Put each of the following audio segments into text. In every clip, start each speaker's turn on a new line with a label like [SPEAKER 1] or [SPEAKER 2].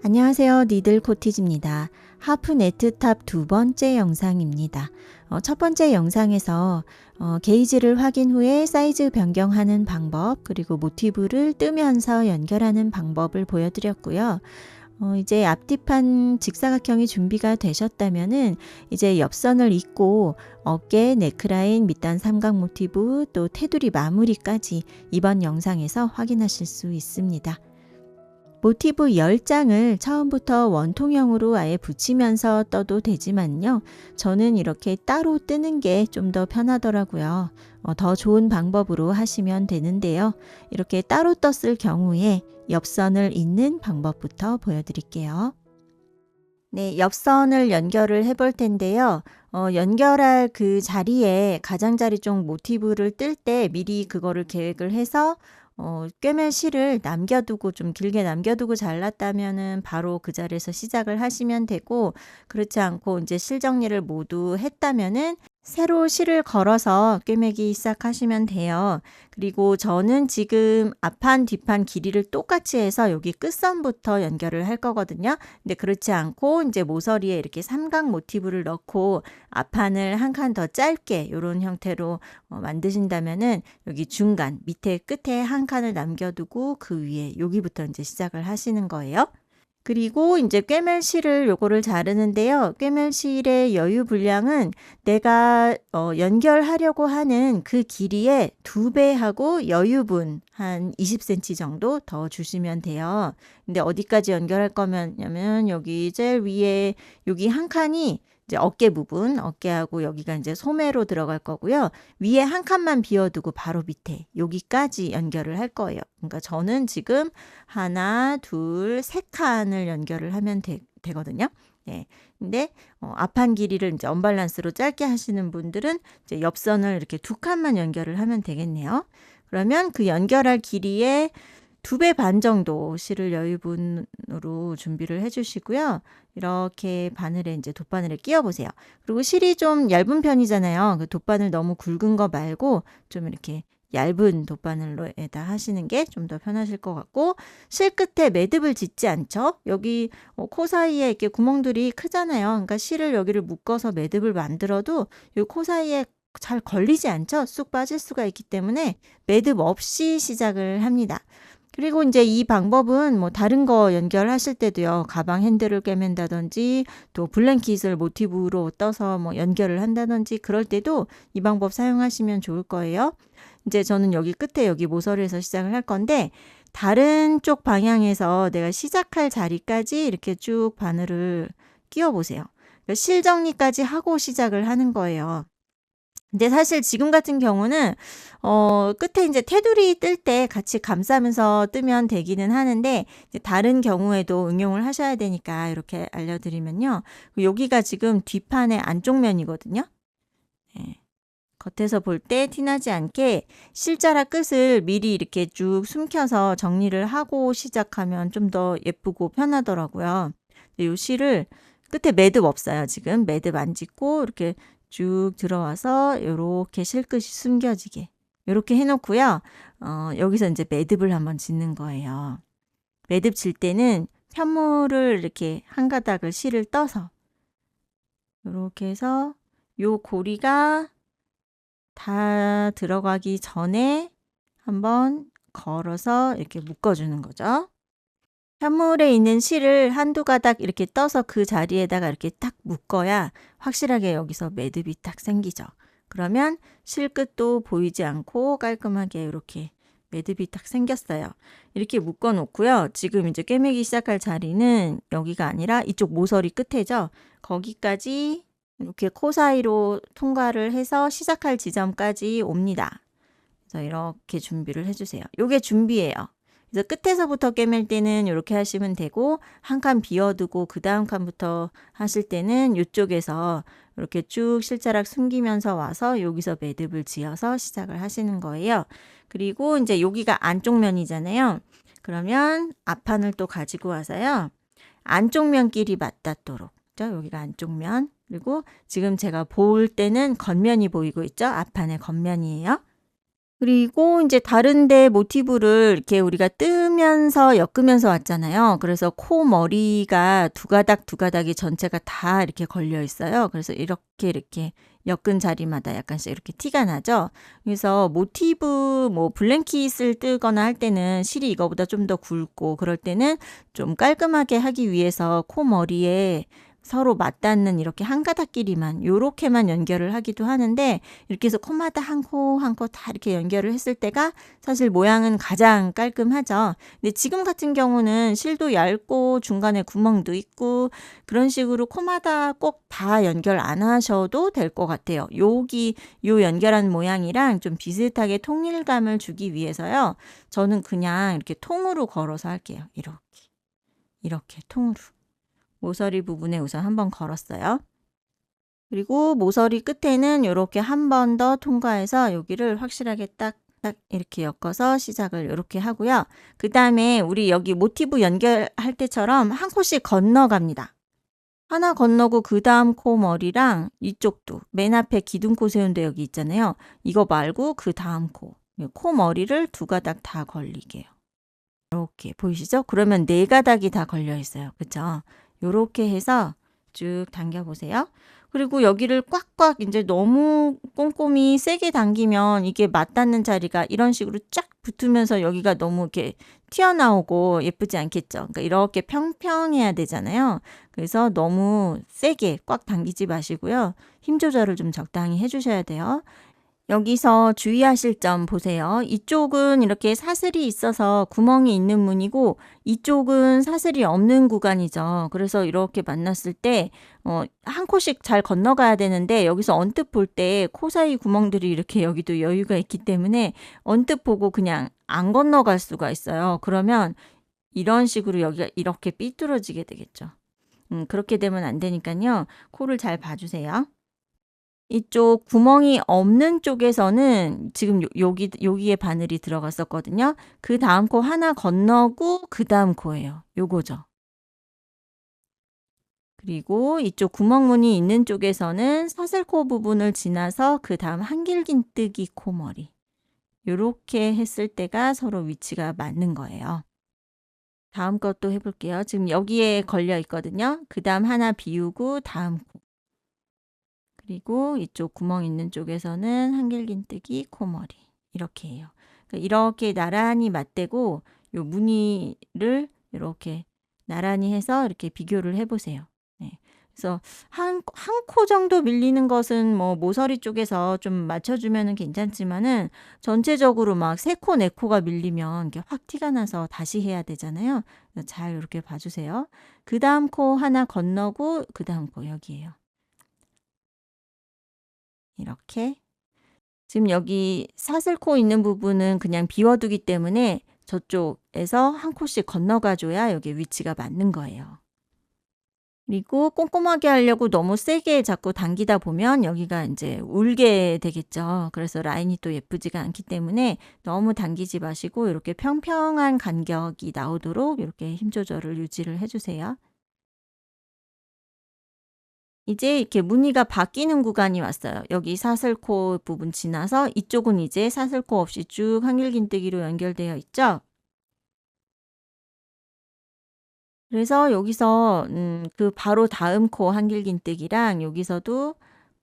[SPEAKER 1] 안녕하세요. 니들 코티즈입니다. 하프 네트탑 두 번째 영상입니다. 첫 번째 영상에서 게이지를 확인 후에 사이즈 변경하는 방법, 그리고 모티브를 뜨면서 연결하는 방법을 보여드렸고요. 이제 앞뒤판 직사각형이 준비가 되셨다면은 이제 옆선을 잇고 어깨, 네크라인, 밑단 삼각 모티브, 또 테두리 마무리까지 이번 영상에서 확인하실 수 있습니다. 모티브 10장을 처음부터 원통형으로 아예 붙이면서 떠도 되지만요. 저는 이렇게 따로 뜨는 게 좀 더 편하더라고요. 더 좋은 방법으로 하시면 되는데요. 이렇게 따로 떴을 경우에 옆선을 잇는 방법부터 보여드릴게요. 네, 옆선을 연결을 해볼 텐데요. 연결할 그 자리에 가장자리 쪽 모티브를 뜰 때 미리 그거를 계획을 해서 꿰맬 실을 남겨두고 좀 길게 남겨두고 잘랐다면은 바로 그 자리에서 시작을 하시면 되고, 그렇지 않고 이제 실 정리를 모두 했다면은 새로 실을 걸어서 꿰매기 시작하시면 돼요. 그리고 저는 지금 앞판 뒷판 길이를 똑같이 해서 여기 끝선부터 연결을 할 거거든요. 근데 그렇지 않고 이제 모서리에 이렇게 삼각 모티브를 넣고 앞판을 한 칸 더 짧게 이런 형태로 만드신다면은 여기 중간 밑에 끝에 한 칸을 남겨두고 그 위에 여기부터 이제 시작을 하시는 거예요. 그리고 이제 꿰맬 실을 요거를 자르는데요. 꿰맬 실의 여유 분량은 내가 연결하려고 하는 그 길이의 2배 하고 여유분 한 20cm 정도 더 주시면 돼요. 근데 어디까지 연결할 거냐면 여기 제일 위에 여기 한 칸이 이제 어깨 부분, 어깨하고 여기가 이제 소매로 들어갈 거고요. 위에 한 칸만 비워두고 바로 밑에 여기까지 연결을 할 거예요. 그러니까 저는 지금 하나, 둘, 세 칸을 연결을 하면 되거든요. 네. 근데 앞판 길이를 이제 언밸런스로 짧게 하시는 분들은 이제 옆선을 이렇게 2칸만 연결을 하면 되겠네요. 그러면 그 연결할 길이의 2배 반 정도 실을 여유분으로 준비를 해주시고요. 이렇게 바늘에 이제 돗바늘에 끼워 보세요. 그리고 실이 좀 얇은 편이잖아요. 그 돗바늘 너무 굵은 거 말고 좀 이렇게 얇은 돗바늘로에다 하시는 게 좀 더 편하실 것 같고, 실 끝에 매듭을 짓지 않죠. 여기 코 사이에 이렇게 구멍들이 크잖아요. 그러니까 실을 여기를 묶어서 매듭을 만들어도 이 코 사이에 잘 걸리지 않죠. 쑥 빠질 수가 있기 때문에 매듭 없이 시작을 합니다. 그리고 이제 이 방법은 뭐 다른 거 연결하실 때도요. 가방 핸들을 꿰맨다든지 또 블랭킷을 모티브로 떠서 뭐 연결을 한다든지 그럴 때도 이 방법 사용하시면 좋을 거예요. 이제 저는 여기 끝에 여기 모서리에서 시작을 할 건데, 다른 쪽 방향에서 내가 시작할 자리까지 이렇게 쭉 바늘을 끼워 보세요. 실 정리까지 하고 시작을 하는 거예요. 근데 사실 지금 같은 경우는 끝에 이제 테두리 뜰 때 같이 감싸면서 뜨면 되기는 하는데, 이제 다른 경우에도 응용을 하셔야 되니까 이렇게 알려드리면요. 여기가 지금 뒷판의 안쪽 면이거든요. 네. 겉에서 볼 때 티나지 않게 실자락 끝을 미리 이렇게 쭉 숨겨서 정리를 하고 시작하면 좀 더 예쁘고 편하더라고요. 이 실을 끝에 매듭 없어요. 지금 매듭 안 짓고 이렇게 쭉 들어와서 이렇게 실끝이 숨겨지게 이렇게 해놓고요. 여기서 이제 매듭을 한번 짓는 거예요. 매듭 질 때는 편물을 이렇게 한 가닥을 실을 떠서 이렇게 해서 요 고리가 다 들어가기 전에 한번 걸어서 이렇게 묶어주는 거죠. 편물에 있는 실을 한두 가닥 이렇게 떠서 그 자리에다가 이렇게 딱 묶어야 확실하게 여기서 매듭이 딱 생기죠. 그러면 실끝도 보이지 않고 깔끔하게 이렇게 매듭이 딱 생겼어요. 이렇게 묶어 놓고요. 지금 이제 꿰매기 시작할 자리는 여기가 아니라 이쪽 모서리 끝에죠. 거기까지 이렇게 코 사이로 통과를 해서 시작할 지점까지 옵니다. 그래서 이렇게 준비를 해주세요. 요게 준비예요. 그래서 끝에서부터 꿰맬 때는 이렇게 하시면 되고, 한 칸 비워두고 그 다음 칸부터 하실 때는 이쪽에서 이렇게 쭉 실자락 숨기면서 와서 여기서 매듭을 지어서 시작을 하시는 거예요. 그리고 이제 여기가 안쪽 면이잖아요. 그러면 앞판을 또 가지고 와서요. 안쪽 면끼리 맞닿도록. 여기가 안쪽 면. 그리고 지금 제가 볼 때는 겉면이 보이고 있죠. 앞판의 겉면이에요. 그리고 인제 다른 데 모티브를 이렇게 우리가 뜨면서 엮으면서 왔잖아요. 그래서 코머리가 두 가닥, 두 가닥이 전체가 다 이렇게 걸려 있어요. 그래서 이렇게 엮은 자리마다 약간씩 이렇게 티가 나죠. 그래서 모티브 뭐 블랭킷을 뜨거나 할 때는 실이 이거보다 좀 더 굵고 그럴 때는 좀 깔끔하게 하기 위해서 코머리에 서로 맞닿는 이렇게 한 가닥끼리만 요렇게만 연결을 하기도 하는데, 이렇게 해서 코마다 한 코 한 코 다 이렇게 연결을 했을 때가 사실 모양은 가장 깔끔하죠. 근데 지금 같은 경우는 실도 얇고 중간에 구멍도 있고 그런 식으로 코마다 꼭 다 연결 안 하셔도 될 것 같아요. 요 연결한 모양이랑 좀 비슷하게 통일감을 주기 위해서요. 저는 그냥 이렇게 통으로 걸어서 할게요. 이렇게 통으로. 모서리 부분에 우선 한번 걸었어요. 그리고 모서리 끝에는 요렇게 한 번 더 통과해서 여기를 확실하게 딱 이렇게 엮어서 시작을 요렇게 하고요. 그다음에 우리 여기 모티브 연결할 때처럼 한 코씩 건너갑니다. 하나 건너고 그다음 코 머리랑 이쪽도 맨 앞에 기둥코 세운 데 여기 있잖아요. 이거 말고 그다음 코 머리를 두 가닥 다 걸리게요. 이렇게 보이시죠? 그러면 네 가닥이 다 걸려 있어요. 그쵸? 요렇게 해서 쭉 당겨 보세요. 그리고 여기를 꽉꽉 이제 너무 꼼꼼히 세게 당기면 이게 맞닿는 자리가 이런 식으로 쫙 붙으면서 여기가 너무 이렇게 튀어나오고 예쁘지 않겠죠? 그러니까 이렇게 평평해야 되잖아요. 그래서 너무 세게 꽉 당기지 마시고요. 힘 조절을 좀 적당히 해 주셔야 돼요. 여기서 주의하실 점 보세요. 이쪽은 이렇게 사슬이 있어서 구멍이 있는 문이고 이쪽은 사슬이 없는 구간이죠. 그래서 이렇게 만났을 때 한 코씩 잘 건너가야 되는데, 여기서 언뜻 볼 때 코 사이 구멍들이 이렇게 여기도 여유가 있기 때문에 언뜻 보고 그냥 안 건너갈 수가 있어요. 그러면 이런 식으로 여기가 이렇게 삐뚤어지게 되겠죠. 그렇게 되면 안 되니까요. 코를 잘 봐주세요. 이쪽 구멍이 없는 쪽에서는 지금 여기에 바늘이 들어갔었거든요. 그다음 코 하나 건너고 그다음 코예요. 요거죠. 그리고 이쪽 구멍무늬 있는 쪽에서는 사슬코 부분을 지나서 그다음 한길긴뜨기 코머리. 요렇게 했을 때가 서로 위치가 맞는 거예요. 다음 것도 해 볼게요. 지금 여기에 걸려 있거든요. 그다음 하나 비우고 다음 코. 그리고 이쪽 구멍 있는 쪽에서는 한길긴뜨기 코머리. 이렇게 해요. 그러니까 이렇게 나란히 맞대고 요 무늬를 이렇게 나란히 해서 이렇게 비교를 해 보세요. 네. 그래서 한 코 정도 밀리는 것은 뭐 모서리 쪽에서 좀 맞춰 주면은 괜찮지만은, 전체적으로 막 3 코, 4 코가 밀리면 이게 확 티가 나서 다시 해야 되잖아요. 잘 이렇게 봐 주세요. 그다음 코 하나 건너고 그다음 코 여기에요. 이렇게. 지금 여기 사슬코 있는 부분은 그냥 비워두기 때문에 저쪽에서 한 코씩 건너가 줘야 여기 위치가 맞는 거예요. 그리고 꼼꼼하게 하려고 너무 세게 자꾸 당기다 보면 여기가 이제 울게 되겠죠. 그래서 라인이 또 예쁘지가 않기 때문에 너무 당기지 마시고 이렇게 평평한 간격이 나오도록 이렇게 힘 조절을 유지를 해 주세요. 이제 이렇게 무늬가 바뀌는 구간이 왔어요. 여기 사슬코 부분 지나서 이쪽은 이제 사슬코 없이 쭉 한길긴뜨기로 연결되어 있죠. 그래서 여기서 그 바로 다음 코 한길긴뜨기랑 여기서도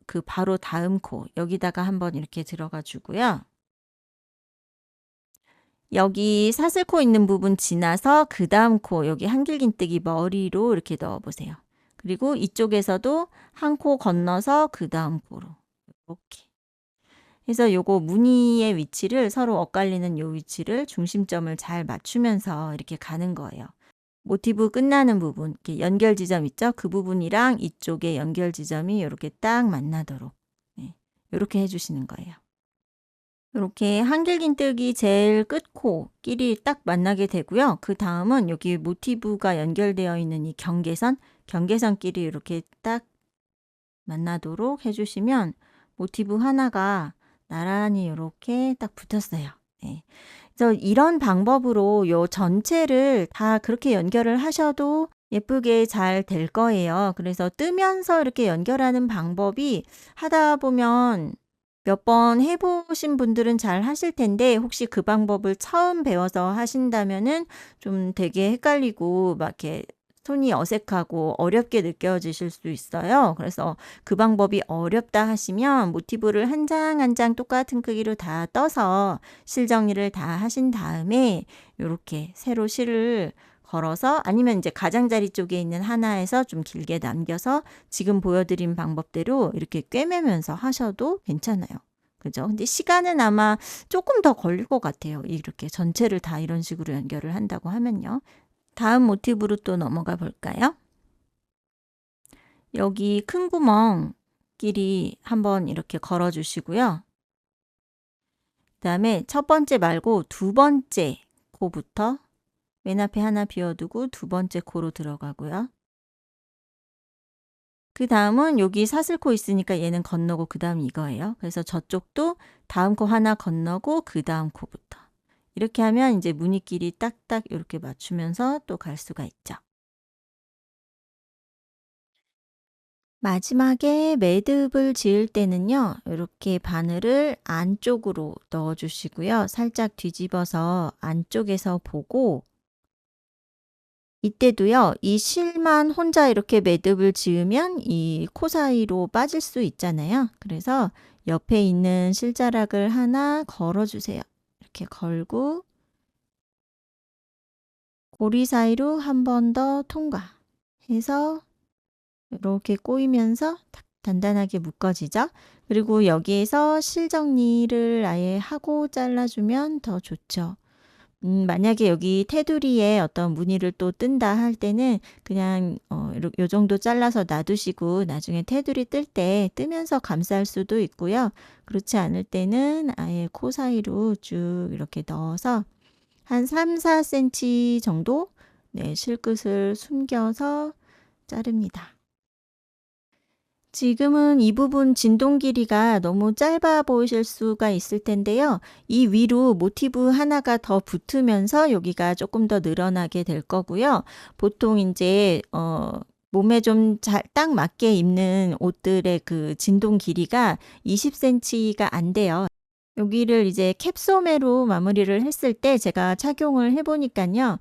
[SPEAKER 1] 그 바로 다음 코 여기다가 한번 이렇게 들어가 주고요. 여기 사슬코 있는 부분 지나서 그다음 코 여기 한길긴뜨기 머리로 이렇게 넣어 보세요. 그리고 이쪽에서도 한 코 건너서 그다음 코로 이렇게 해서 요거 무늬의 위치를 서로 엇갈리는 요 위치를 중심점을 잘 맞추면서 이렇게 가는 거예요. 모티브 끝나는 부분, 이렇게 연결 지점 있죠? 그 부분이랑 이쪽의 연결 지점이 이렇게 딱 만나도록 이렇게 해주시는 거예요. 이렇게 한길긴뜨기 제일 끝코끼리 딱 만나게 되고요. 그 다음은 여기 모티브가 연결되어 있는 이 경계선끼리 이렇게 딱 만나도록 해주시면 모티브 하나가 나란히 이렇게 딱 붙었어요. 네. 그래서 이런 방법으로 요 전체를 다 그렇게 연결을 하셔도 예쁘게 잘 될 거예요. 그래서 뜨면서 이렇게 연결하는 방법이 하다 보면 몇 번 해보신 분들은 잘 하실 텐데 혹시 그 방법을 처음 배워서 하신다면은 좀 되게 헷갈리고 막 이렇게 손이 어색하고 어렵게 느껴지실 수 있어요. 그래서 그 방법이 어렵다 하시면 모티브를 한 장 한 장 똑같은 크기로 다 떠서 실 정리를 다 하신 다음에 요렇게 세로 실을 걸어서 아니면 이제 가장자리 쪽에 있는 하나에서 좀 길게 남겨서 지금 보여드린 방법대로 이렇게 꿰매면서 하셔도 괜찮아요. 그죠? 근데 시간은 아마 조금 더 걸릴 것 같아요. 이렇게 전체를 다 이런 식으로 연결을 한다고 하면요. 다음 모티브로 또 넘어가 볼까요? 여기 큰 구멍 끼리 한번 이렇게 걸어 주시고요. 그다음에 첫 번째 말고 두 번째 코부터 맨 앞에 하나 비워두고 두 번째 코로 들어가고요. 그 다음은 여기 사슬코 있으니까 얘는 건너고 그 다음 이거예요. 그래서 저쪽도 다음 코 하나 건너고 그 다음 코부터. 이렇게 하면 이제 무늬끼리 딱딱 이렇게 맞추면서 또 갈 수가 있죠. 마지막에 매듭을 지을 때는요. 이렇게 바늘을 안쪽으로 넣어 주시고요. 살짝 뒤집어서 안쪽에서 보고 이때도요. 이 실만 혼자 이렇게 매듭을 지으면 이 코 사이로 빠질 수 있잖아요. 그래서 옆에 있는 실자락을 하나 걸어 주세요. 이렇게 걸고 고리 사이로 한 번 더 통과해서 이렇게 꼬이면서 탁 단단하게 묶어지죠. 그리고 여기에서 실 정리를 아예 하고 잘라주면 더 좋죠. 만약에 여기 테두리에 어떤 무늬를 또 뜬다 할 때는 그냥 요 정도 잘라서 놔두시고 나중에 테두리 뜰 때 뜨면서 감쌀 수도 있고요. 그렇지 않을 때는 아예 코 사이로 쭉 이렇게 넣어서 한 3-4cm 정도 네, 실끝을 숨겨서 자릅니다. 지금은 이 부분 진동 길이가 너무 짧아 보이실 수가 있을 텐데요. 이 위로 모티브 하나가 더 붙으면서 여기가 조금 더 늘어나게 될 거고요. 보통 이제 몸에 좀 딱 맞게 입는 옷들의 그 진동 길이가 20cm가 안 돼요. 여기를 이제 캡소매로 마무리를 했을 때 제가 착용을 해 보니깐요.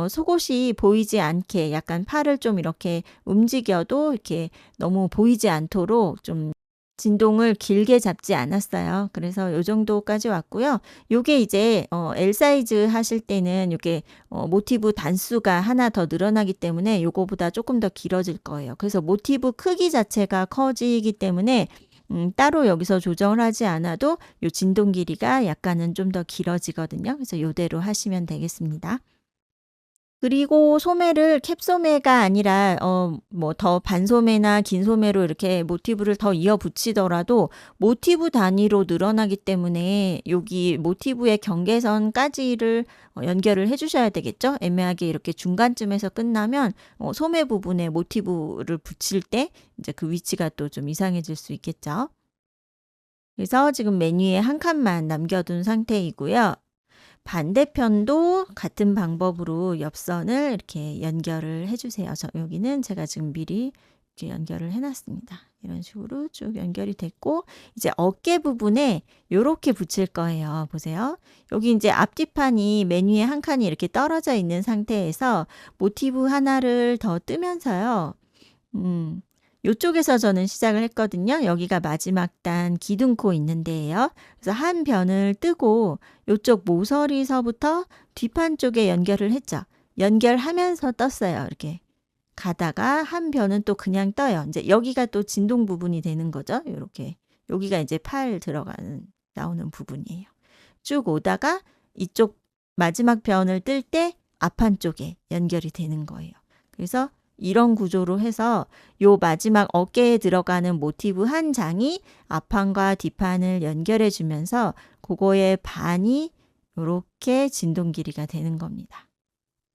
[SPEAKER 1] 속옷이 보이지 않게 약간 팔을 좀 이렇게 움직여도 이렇게 너무 보이지 않도록 좀 진동을 길게 잡지 않았어요. 그래서 요 정도까지 왔고요. 요게 이제 L 사이즈 하실 때는 요게 모티브 단수가 하나 더 늘어나기 때문에 요거보다 조금 더 길어질 거예요. 그래서 모티브 크기 자체가 커지기 때문에 따로 여기서 조정을 하지 않아도 요 진동 길이가 약간은 좀 더 길어지거든요. 그래서 요대로 하시면 되겠습니다. 그리고 소매를 캡소매가 아니라 뭐 더 반소매나 긴 소매로 이렇게 모티브를 더 이어 붙이더라도 모티브 단위로 늘어나기 때문에 여기 모티브의 경계선까지를 연결을 해 주셔야 되겠죠. 애매하게 이렇게 중간쯤에서 끝나면 소매 부분에 모티브를 붙일 때 이제 그 위치가 또 좀 이상해질 수 있겠죠. 그래서 지금 맨 위에 한 칸만 남겨둔 상태이고요. 반대편도 같은 방법으로 옆선을 이렇게 연결을 해주세요. 여기는 제가 지금 미리 이렇게 연결을 해놨습니다. 이런 식으로 쭉 연결이 됐고 이제 어깨 부분에 이렇게 붙일 거예요. 보세요. 여기 이제 앞뒤판이 맨 위에 한 칸이 이렇게 떨어져 있는 상태에서 모티브 하나를 더 뜨면서요. 요쪽에서 저는 시작을 했거든요. 여기가 마지막 단 기둥코 있는 데예요. 그래서 한 변을 뜨고 요쪽 모서리서부터 뒷판 쪽에 연결을 했죠. 연결하면서 떴어요. 이렇게 가다가 한 변은 또 그냥 떠요. 이제 여기가 또 진동 부분이 되는 거죠. 이렇게 여기가 이제 팔 들어가는 나오는 부분이에요. 쭉 오다가 이쪽 마지막 변을 뜰 때 앞판 쪽에 연결이 되는 거예요. 그래서 이런 구조로 해서 요 마지막 어깨에 들어가는 모티브 한 장이 앞판과 뒷판을 연결해 주면서 그거의 반이 이렇게 진동 길이가 되는 겁니다.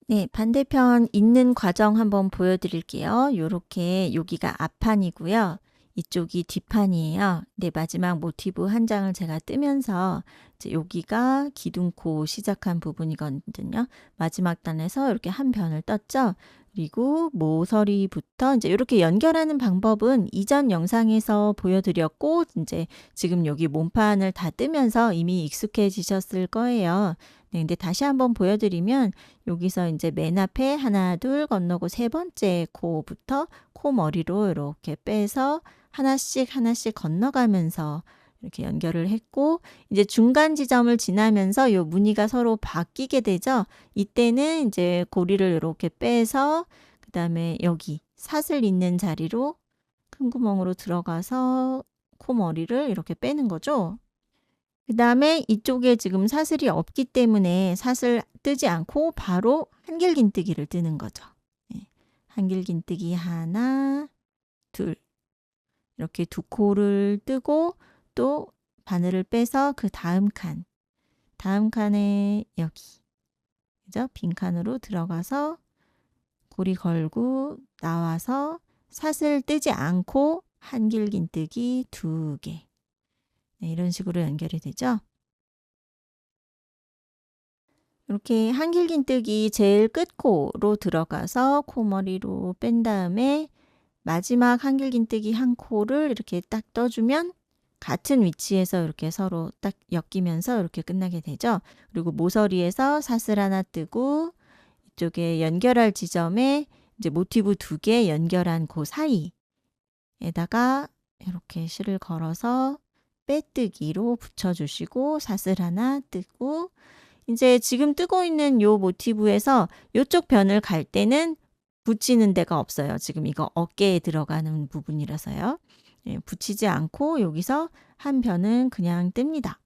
[SPEAKER 1] 네, 반대편 있는 과정 한번 보여드릴게요. 요렇게 여기가 앞판이고요. 이쪽이 뒷판이에요. 네, 마지막 모티브 한 장을 제가 뜨면서 이제 여기가 기둥코 시작한 부분이거든요. 마지막 단에서 이렇게 한 변을 떴죠. 그리고 모서리부터 이제 이렇게 연결하는 방법은 이전 영상에서 보여드렸고 이제 지금 여기 몸판을 다 뜨면서 이미 익숙해지셨을 거예요. 네, 근데 다시 한번 보여드리면 여기서 이제 맨 앞에 하나, 둘 건너고 세 번째 코부터 코 머리로 이렇게 빼서 하나씩 하나씩 건너가면서 이렇게 연결을 했고 이제 중간 지점을 지나면서 요 무늬가 서로 바뀌게 되죠. 이때는 이제 고리를 이렇게 빼서 그다음에 여기 사슬 있는 자리로 큰 구멍으로 들어가서 코머리를 이렇게 빼는 거죠. 그다음에 이쪽에 지금 사슬이 없기 때문에 사슬 뜨지 않고 바로 한길긴뜨기를 뜨는 거죠. 네. 한길긴뜨기 하나, 둘 이렇게 두 코를 뜨고 또 바늘을 빼서 그 다음 칸에 여기 그죠? 빈 칸으로 들어가서 고리 걸고 나와서 사슬 뜨지 않고 한길긴뜨기 2개. 네, 이런 식으로 연결이 되죠. 이렇게 한길긴뜨기 제일 끝코로 들어가서 코머리로 뺀 다음에 마지막 한길긴뜨기 한 코를 이렇게 딱 떠주면 같은 위치에서 이렇게 서로 딱 엮이면서 이렇게 끝나게 되죠. 그리고 모서리에서 사슬 하나 뜨고 이쪽에 연결할 지점에 이제 모티브 2개 연결한 그 사이에다가 이렇게 실을 걸어서 빼뜨기로 붙여주시고 사슬 하나 뜨고 이제 지금 뜨고 있는 요 모티브에서 요쪽 변을 갈 때는 붙이는 데가 없어요. 지금 이거 어깨에 들어가는 부분이라서요. 예, 붙이지 않고 여기서 한 변은 그냥 뜹니다.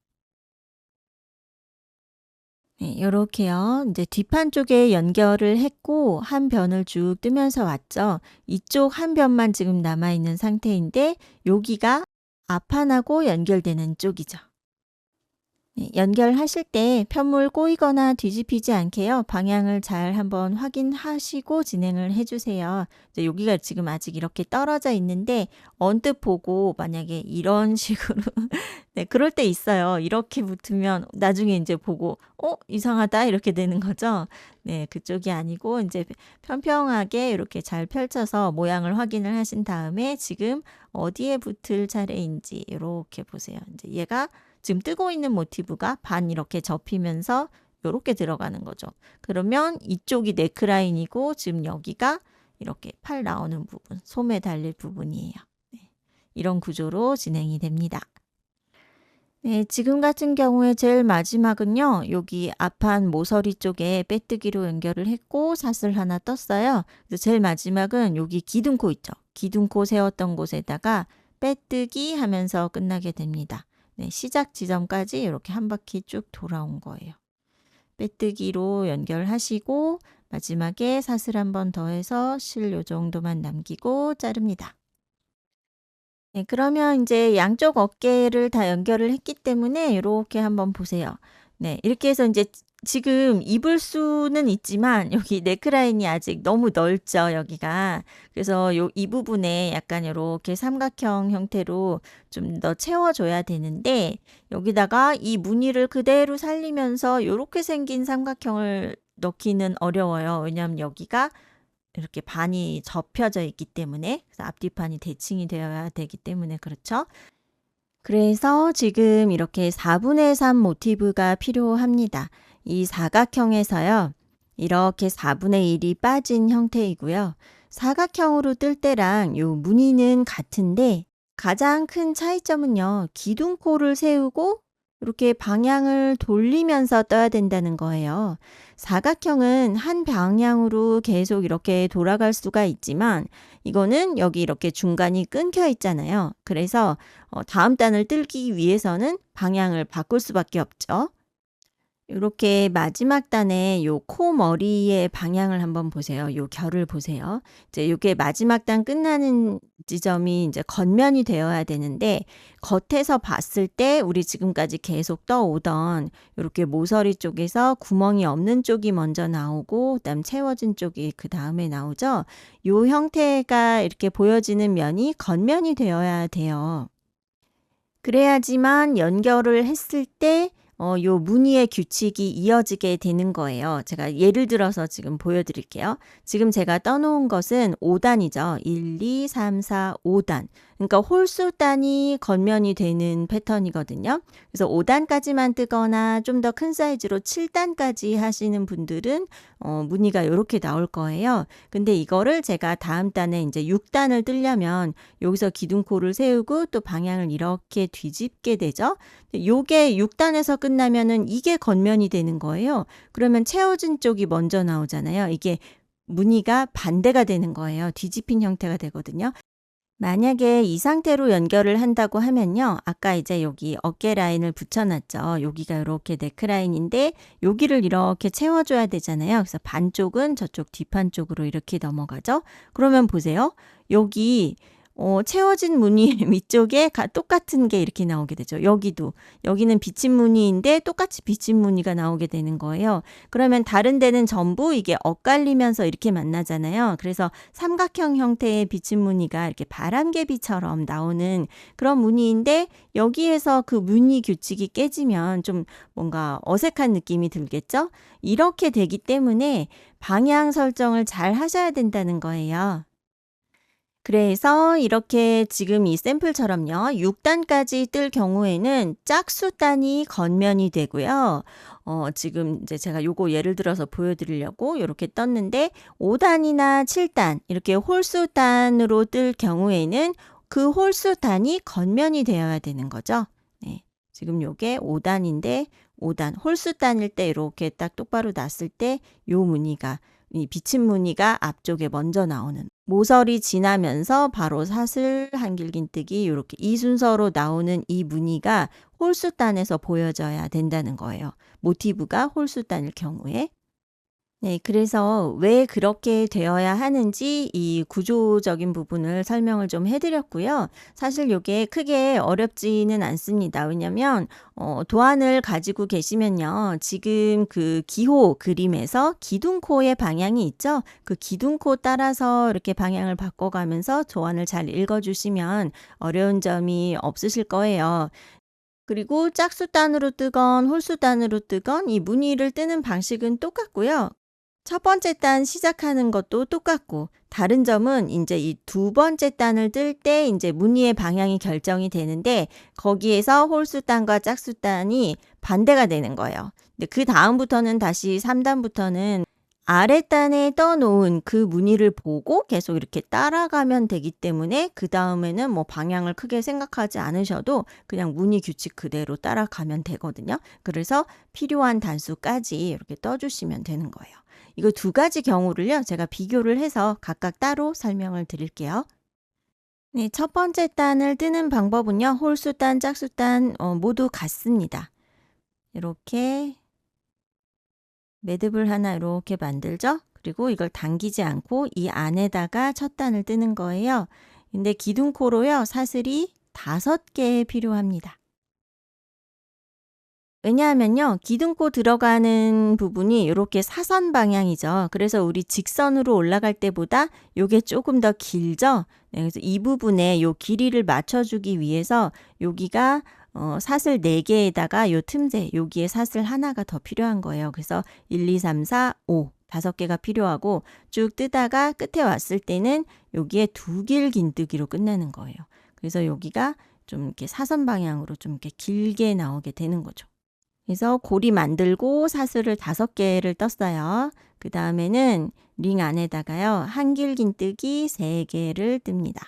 [SPEAKER 1] 네, 요렇게요. 이제 뒷판 쪽에 연결을 했고 한 변을 쭉 뜨면서 왔죠. 이쪽 한 변만 지금 남아있는 상태인데 여기가 앞판하고 연결되는 쪽이죠. 네, 연결하실 때 편물 꼬이거나 뒤집히지 않게요. 방향을 잘 한번 확인하시고 진행을 해주세요. 이제 여기가 지금 아직 이렇게 떨어져 있는데 언뜻 보고 만약에 이런 식으로 네, 그럴 때 있어요. 이렇게 붙으면 나중에 이제 보고 이상하다 이렇게 되는 거죠. 네, 그쪽이 아니고 이제 평평하게 이렇게 잘 펼쳐서 모양을 확인을 하신 다음에 지금 어디에 붙을 차례인지 이렇게 보세요. 이제 얘가 지금 뜨고 있는 모티브가 반 이렇게 접히면서 이렇게 들어가는 거죠. 그러면 이쪽이 네크라인이고 지금 여기가 이렇게 팔 나오는 부분, 소매 달릴 부분이에요. 네, 이런 구조로 진행이 됩니다. 네, 지금 같은 경우에 제일 마지막은요. 여기 앞판 모서리 쪽에 빼뜨기로 연결을 했고 사슬 하나 떴어요. 그래서 제일 마지막은 여기 기둥코 있죠. 기둥코 세웠던 곳에다가 빼뜨기 하면서 끝나게 됩니다. 네, 시작 지점까지 이렇게 한 바퀴 쭉 돌아온 거예요. 빼뜨기로 연결하시고 마지막에 사슬 한 번 더 해서 실 요 정도만 남기고 자릅니다. 네, 그러면 이제 양쪽 어깨를 다 연결을 했기 때문에 이렇게 한번 보세요. 네, 이렇게 해서 이제 지금 입을 수는 있지만 여기 네크라인이 아직 너무 넓죠, 여기가. 그래서 이 부분에 약간 이렇게 삼각형 형태로 좀 더 채워줘야 되는데 여기다가 이 무늬를 그대로 살리면서 이렇게 생긴 삼각형을 넣기는 어려워요. 왜냐하면 여기가 이렇게 반이 접혀져 있기 때문에 그래서 앞뒤판이 대칭이 되어야 되기 때문에 그렇죠. 그래서 지금 이렇게 4분의 3 모티브가 필요합니다. 이 사각형에서요. 이렇게 4분의 1이 빠진 형태이고요. 사각형으로 뜰 때랑 요 무늬는 같은데 가장 큰 차이점은요. 기둥코를 세우고 이렇게 방향을 돌리면서 떠야 된다는 거예요. 사각형은 한 방향으로 계속 이렇게 돌아갈 수가 있지만 이거는 여기 이렇게 중간이 끊겨 있잖아요. 그래서 다음 단을 뜰기 위해서는 방향을 바꿀 수밖에 없죠. 이렇게 마지막 단에 요 코 머리의 방향을 한번 보세요. 요 결을 보세요. 이제 요게 마지막 단 끝나는 지점이 이제 겉면이 되어야 되는데 겉에서 봤을 때 우리 지금까지 계속 떠오던 이렇게 모서리 쪽에서 구멍이 없는 쪽이 먼저 나오고 그다음 채워진 쪽이 그 다음에 나오죠. 요 형태가 이렇게 보여지는 면이 겉면이 되어야 돼요. 그래야지만 연결을 했을 때 요 무늬의 규칙이 이어지게 되는 거예요. 제가 예를 들어서 지금 보여드릴게요. 지금 제가 떠놓은 것은 5단이죠. 1, 2, 3, 4, 5단. 그러니까 홀수단이 겉면이 되는 패턴이거든요. 그래서 5단까지만 뜨거나 좀 더 큰 사이즈로 7단까지 하시는 분들은 무늬가 이렇게 나올 거예요. 근데 이거를 제가 다음 단에 이제 6단을 뜨려면 여기서 기둥코를 세우고 또 방향을 이렇게 뒤집게 되죠. 요게 6단에서 끝나면은 이게 겉면이 되는 거예요. 그러면 채워진 쪽이 먼저 나오잖아요. 이게 무늬가 반대가 되는 거예요. 뒤집힌 형태가 되거든요. 만약에 이 상태로 연결을 한다고 하면요. 아까 이제 여기 어깨 라인을 붙여놨죠. 여기가 이렇게 네크라인인데 여기를 이렇게 채워줘야 되잖아요. 그래서 반쪽은 저쪽 뒷판 쪽으로 이렇게 넘어가죠. 그러면 보세요. 여기 채워진 무늬 위쪽에 똑같은 게 이렇게 나오게 되죠. 여기는 비친 무늬인데 똑같이 비친 무늬가 나오게 되는 거예요. 그러면 다른 데는 전부 이게 엇갈리면서 이렇게 만나잖아요. 그래서 삼각형 형태의 비친 무늬가 이렇게 바람개비처럼 나오는 그런 무늬인데 여기에서 그 무늬 규칙이 깨지면 좀 뭔가 어색한 느낌이 들겠죠? 이렇게 되기 때문에 방향 설정을 잘 하셔야 된다는 거예요. 그래서 이렇게 지금 이 샘플처럼요. 6단까지 뜰 경우에는 짝수단이 겉면이 되고요. 지금 이제 제가 요거 예를 들어서 보여드리려고 이렇게 떴는데 5단이나 7단 이렇게 홀수단으로 뜰 경우에는 그 홀수단이 겉면이 되어야 되는 거죠. 네. 지금 요게 5단인데 5단 홀수단일 때 이렇게 딱 똑바로 놨을 때 요 무늬가 이 비친 무늬가 앞쪽에 먼저 나오는 모서리 지나면서 바로 사슬 한길긴뜨기 이렇게 이 순서로 나오는 이 무늬가 홀수단에서 보여져야 된다는 거예요. 모티브가 홀수단일 경우에. 네, 그래서 왜 그렇게 되어야 하는지 이 구조적인 부분을 설명을 좀 해드렸고요. 사실 이게 크게 어렵지는 않습니다. 왜냐면 도안을 가지고 계시면요. 지금 그 기호 그림에서 기둥코의 방향이 있죠. 그 기둥코 따라서 이렇게 방향을 바꿔가면서 도안을 잘 읽어주시면 어려운 점이 없으실 거예요. 그리고 짝수단으로 뜨건 홀수단으로 뜨건 이 무늬를 뜨는 방식은 똑같고요. 첫 번째 단 시작하는 것도 똑같고 다른 점은 이제 이 두 번째 단을 뜰 때 이제 무늬의 방향이 결정이 되는데 거기에서 홀수단과 짝수단이 반대가 되는 거예요. 근데 그 다음부터는 다시 3단부터는 아랫단에 떠놓은 그 무늬를 보고 계속 이렇게 따라가면 되기 때문에 그 다음에는 뭐 방향을 크게 생각하지 않으셔도 그냥 무늬 규칙 그대로 따라가면 되거든요. 그래서 필요한 단수까지 이렇게 떠주시면 되는 거예요. 이거 두 가지 경우를요. 제가 비교를 해서 각각 따로 설명을 드릴게요. 네, 첫 번째 단을 뜨는 방법은요. 홀수단, 짝수단 모두 같습니다. 이렇게 매듭을 하나 이렇게 만들죠. 그리고 이걸 당기지 않고 이 안에다가 첫 단을 뜨는 거예요. 근데 기둥코로요. 사슬이 5개 필요합니다. 왜냐하면요. 기둥코 들어가는 부분이 이렇게 사선 방향이죠. 그래서 우리 직선으로 올라갈 때보다 요게 조금 더 길죠. 네, 그래서 이 부분에 요 길이를 맞춰주기 위해서 여기가 사슬 4개에다가 요 틈새 여기에 사슬 하나가 더 필요한 거예요. 그래서 1, 2, 3, 4, 5 5개가 필요하고 쭉 뜨다가 끝에 왔을 때는 여기에 2길 긴뜨기로 끝나는 거예요. 그래서 여기가 좀 이렇게 사선 방향으로 좀 이렇게 길게 나오게 되는 거죠. 그래서 고리 만들고 사슬을 5개를 떴어요. 그 다음에는 링 안에다가요. 한길긴뜨기 3개를 뜹니다.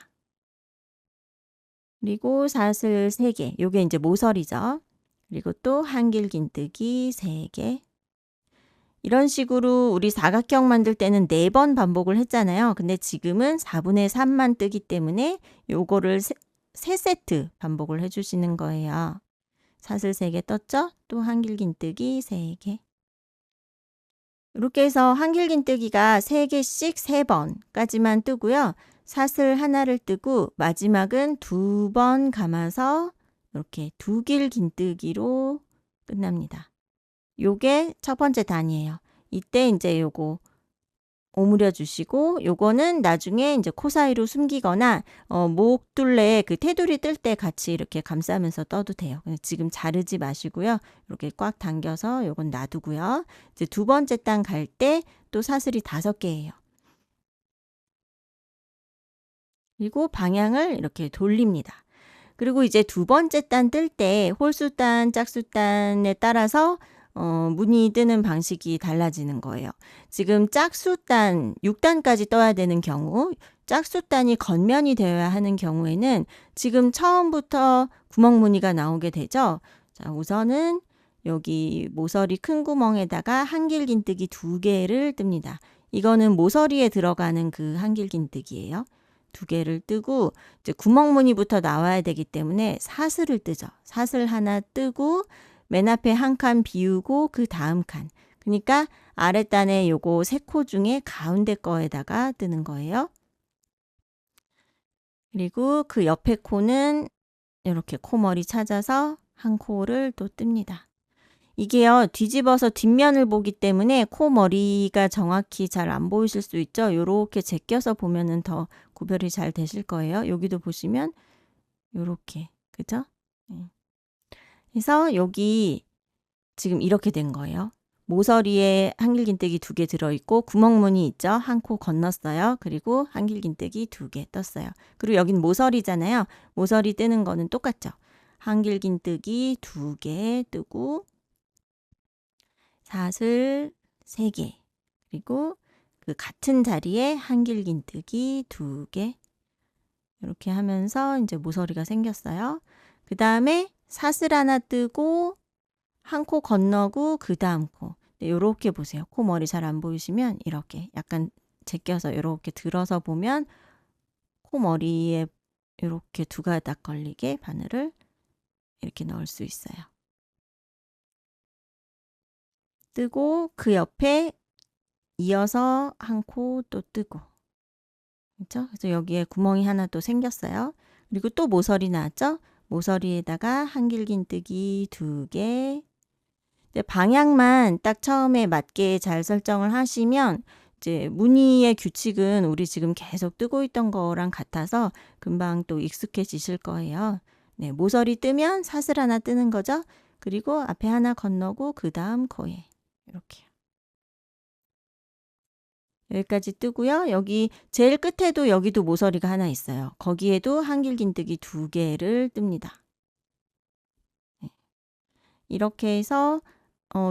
[SPEAKER 1] 그리고 사슬 3개. 요게 이제 모서리죠. 그리고 또 한길긴뜨기 3개. 이런 식으로 우리 사각형 만들 때는 4번 반복을 했잖아요. 근데 지금은 4분의 3만 뜨기 때문에 요거를 3세트 반복을 해주시는 거예요. 사슬 3개 떴죠? 또 한길긴뜨기 3개. 이렇게 해서 한길긴뜨기가 3개씩 3번까지만 뜨고요. 사슬 하나를 뜨고 마지막은 2번 감아서 이렇게 2길 긴뜨기로 끝납니다. 요게 첫 번째 단이에요. 이때 이제 요거 오므려 주시고 요거는 나중에 이제 코 사이로 숨기거나 목둘레 그 테두리 뜰 때 같이 이렇게 감싸면서 떠도 돼요. 지금 자르지 마시고요. 이렇게 꽉 당겨서 요건 놔두고요. 이제 두 번째 단 갈 때 또 사슬이 5개예요. 그리고 방향을 이렇게 돌립니다. 그리고 이제 두 번째 단 뜰 때 홀수단, 짝수단에 따라서 무늬 뜨는 방식이 달라지는 거예요. 지금 짝수단, 6단까지 떠야 되는 경우, 짝수단이 겉면이 되어야 하는 경우에는 지금 처음부터 구멍 무늬가 나오게 되죠. 자, 우선은 여기 모서리 큰 구멍에다가 한길긴뜨기 2개를 뜹니다. 이거는 모서리에 들어가는 그 한길긴뜨기예요. 2개를 뜨고 이제 구멍 무늬부터 나와야 되기 때문에 사슬을 뜨죠. 사슬 하나 뜨고 맨 앞에 한 칸 비우고 그 다음 칸. 그러니까 아랫단에 요거 3코 중에 가운데 거에다가 뜨는 거예요. 그리고 그 옆에 코는 이렇게 코머리 찾아서 한 코를 또 뜹니다. 이게요, 뒤집어서 뒷면을 보기 때문에 코머리가 정확히 잘 안 보이실 수 있죠. 요렇게 제껴서 보면은 더 구별이 잘 되실 거예요. 여기도 보시면 요렇게, 그죠? 그래서 여기 지금 이렇게 된 거예요. 모서리에 한길긴뜨기 2개 들어있고 구멍무늬 있죠? 한 코 건넜어요. 그리고 한길긴뜨기 2개 떴어요. 그리고 여긴 모서리잖아요. 모서리 뜨는 거는 똑같죠? 한길긴뜨기 2개 뜨고 사슬 3개, 그리고 그 같은 자리에 한길긴뜨기 2개, 이렇게 하면서 이제 모서리가 생겼어요. 그 다음에 사슬 하나 뜨고 한 코 건너고 그 다음 코. 이렇게 보세요. 코 머리 잘 안 보이시면 이렇게 약간 제껴서 이렇게 들어서 보면 코 머리에 이렇게 2가닥 걸리게 바늘을 이렇게 넣을 수 있어요. 뜨고 그 옆에 이어서 한 코 또 뜨고, 그렇죠? 그래서 여기에 구멍이 하나 또 생겼어요. 그리고 또 모서리 나왔죠? 모서리에다가 한길긴뜨기 2개. 방향만 딱 처음에 맞게 잘 설정을 하시면 이제 무늬의 규칙은 우리 지금 계속 뜨고 있던 거랑 같아서 금방 또 익숙해지실 거예요. 네, 모서리 뜨면 사슬 하나 뜨는 거죠. 그리고 앞에 하나 건너고 그 다음 코에 이렇게요. 여기까지 뜨고요. 여기 제일 끝에도 여기도 모서리가 하나 있어요. 거기에도 한길긴뜨기 2개를 뜹니다. 네. 이렇게 해서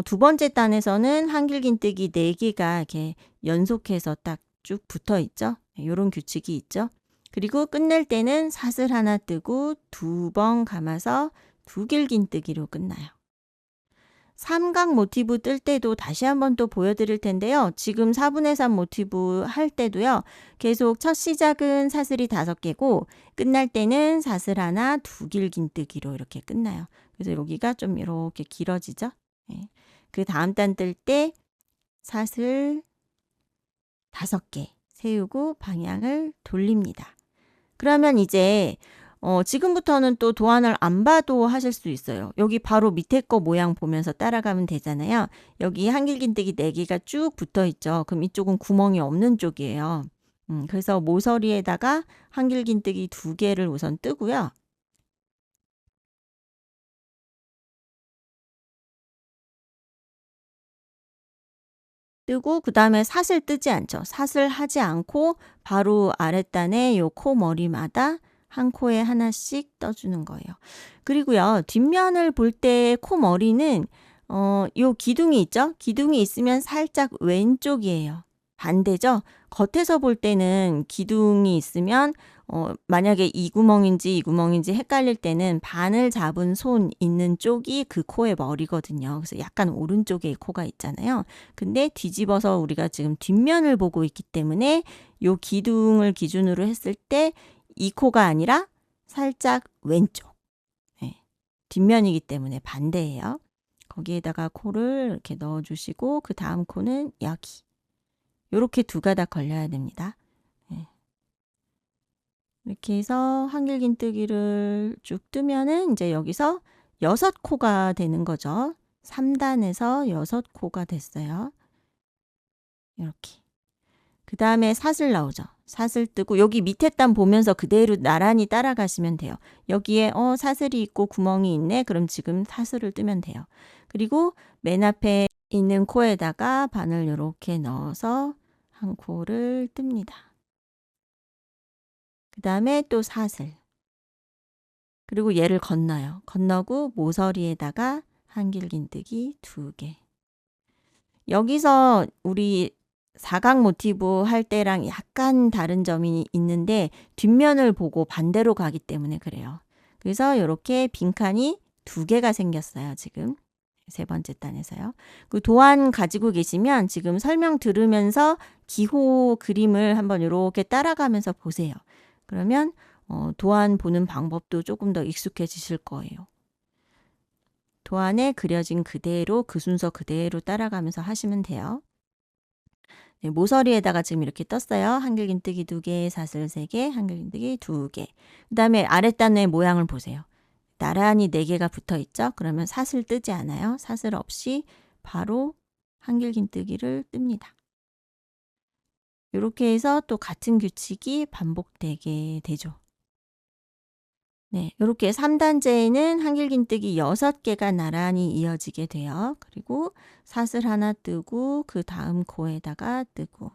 [SPEAKER 1] 두 번째 단에서는 한길긴뜨기 4개가 이렇게 연속해서 딱 쭉 붙어 있죠. 이런 규칙이 있죠. 그리고 끝낼 때는 사슬 하나 뜨고 2번 감아서 2길긴뜨기로 끝나요. 삼각 모티브 뜰 때도 다시 한번 또 보여드릴 텐데요. 지금 4분의 3 모티브 할 때도요. 계속 첫 시작은 사슬이 5개고 끝날 때는 사슬 하나 2길긴뜨기로 이렇게 끝나요. 그래서 여기가 좀 이렇게 길어지죠. 네. 그 다음 단 뜰 때 사슬 5개 세우고 방향을 돌립니다. 그러면 이제 지금부터는 또 도안을 안 봐도 하실 수 있어요. 여기 바로 밑에 거 모양 보면서 따라가면 되잖아요. 여기 한길긴뜨기 4개가 쭉 붙어 있죠. 그럼 이쪽은 구멍이 없는 쪽이에요. 그래서 모서리에다가 한길긴뜨기 2개를 우선 뜨고요. 뜨고 그 다음에 사슬 뜨지 않죠. 사슬 하지 않고 바로 아랫단에 요 코 머리마다 한 코에 하나씩 떠주는 거예요. 그리고요, 뒷면을 볼 때 코 머리는 요 기둥이 있죠? 기둥이 있으면 살짝 왼쪽이에요. 반대죠? 겉에서 볼 때는 기둥이 있으면 만약에 이 구멍인지 헷갈릴 때는 바늘 잡은 손 있는 쪽이 그 코의 머리거든요. 그래서 약간 오른쪽에 코가 있잖아요. 근데 뒤집어서 우리가 지금 뒷면을 보고 있기 때문에 요 기둥을 기준으로 했을 때 이 코가 아니라 살짝 왼쪽. 네. 뒷면이기 때문에 반대예요. 거기에다가 코를 이렇게 넣어주시고 그 다음 코는 여기. 요렇게 2가닥 걸려야 됩니다. 네. 이렇게 해서 한길긴뜨기를 쭉 뜨면은 이제 여기서 6코가 되는 거죠. 3단에서 6코가 됐어요. 이렇게. 그 다음에 사슬 나오죠. 사슬 뜨고 여기 밑에 단 보면서 그대로 나란히 따라가시면 돼요. 여기에 사슬이 있고 구멍이 있네. 그럼 지금 사슬을 뜨면 돼요. 그리고 맨 앞에 있는 코에다가 바늘 이렇게 넣어서 한 코를 뜹니다. 그 다음에 또 사슬. 그리고 얘를 건너요. 건너고 모서리에다가 한길긴뜨기 2개. 여기서 우리 사각 모티브 할 때랑 약간 다른 점이 있는데 뒷면을 보고 반대로 가기 때문에 그래요. 그래서 이렇게 빈칸이 2개가 생겼어요. 지금 세 번째 단에서요. 그 도안 가지고 계시면 지금 설명 들으면서 기호 그림을 한번 이렇게 따라가면서 보세요. 그러면 도안 보는 방법도 조금 더 익숙해지실 거예요. 도안에 그려진 그대로 그 순서 그대로 따라가면서 하시면 돼요. 네, 모서리에다가 지금 이렇게 떴어요. 한길긴뜨기 2개, 사슬 3개, 한길긴뜨기 2개. 그 다음에 아랫단의 모양을 보세요. 나란히 4개가 붙어 있죠? 그러면 사슬 뜨지 않아요. 사슬 없이 바로 한길긴뜨기를 뜹니다. 이렇게 해서 또 같은 규칙이 반복되게 되죠. 네, 이렇게 3단제에는 한길긴뜨기 6개가 나란히 이어지게 돼요. 그리고 사슬 하나 뜨고 그 다음 코에다가 뜨고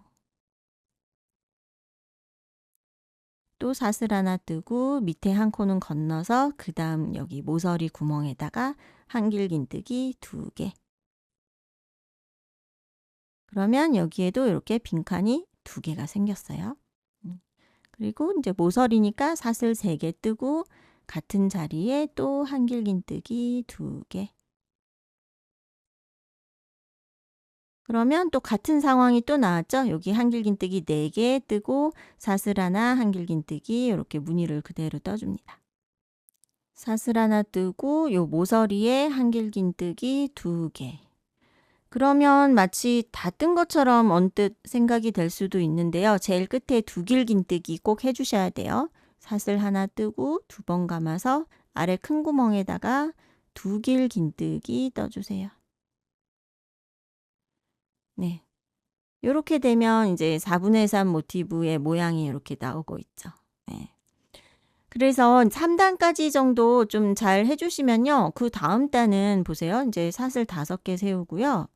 [SPEAKER 1] 또 사슬 하나 뜨고 밑에 한 코는 건너서 그 다음 여기 모서리 구멍에다가 한길긴뜨기 2개. 그러면 여기에도 이렇게 빈칸이 2개가 생겼어요. 그리고 이제 모서리니까 사슬 3개 뜨고 같은 자리에 또 한길긴뜨기 2개. 그러면 또 같은 상황이 또 나왔죠. 여기 한길긴뜨기 4개 뜨고 사슬 하나 한길긴뜨기 이렇게 무늬를 그대로 떠줍니다. 사슬 하나 뜨고 요 모서리에 한길긴뜨기 2개. 그러면 마치 다 뜬 것처럼 언뜻 생각이 될 수도 있는데요. 제일 끝에 2길긴뜨기 꼭 해주셔야 돼요. 사슬 하나 뜨고 2번 감아서 아래 큰 구멍에다가 2길긴뜨기 떠주세요. 네. 이렇게 되면 이제 4분의 3 모티브의 모양이 이렇게 나오고 있죠. 네. 그래서 3단까지 정도 좀 잘 해주시면요. 그 다음 단은 보세요. 이제 사슬 5개 세우고요.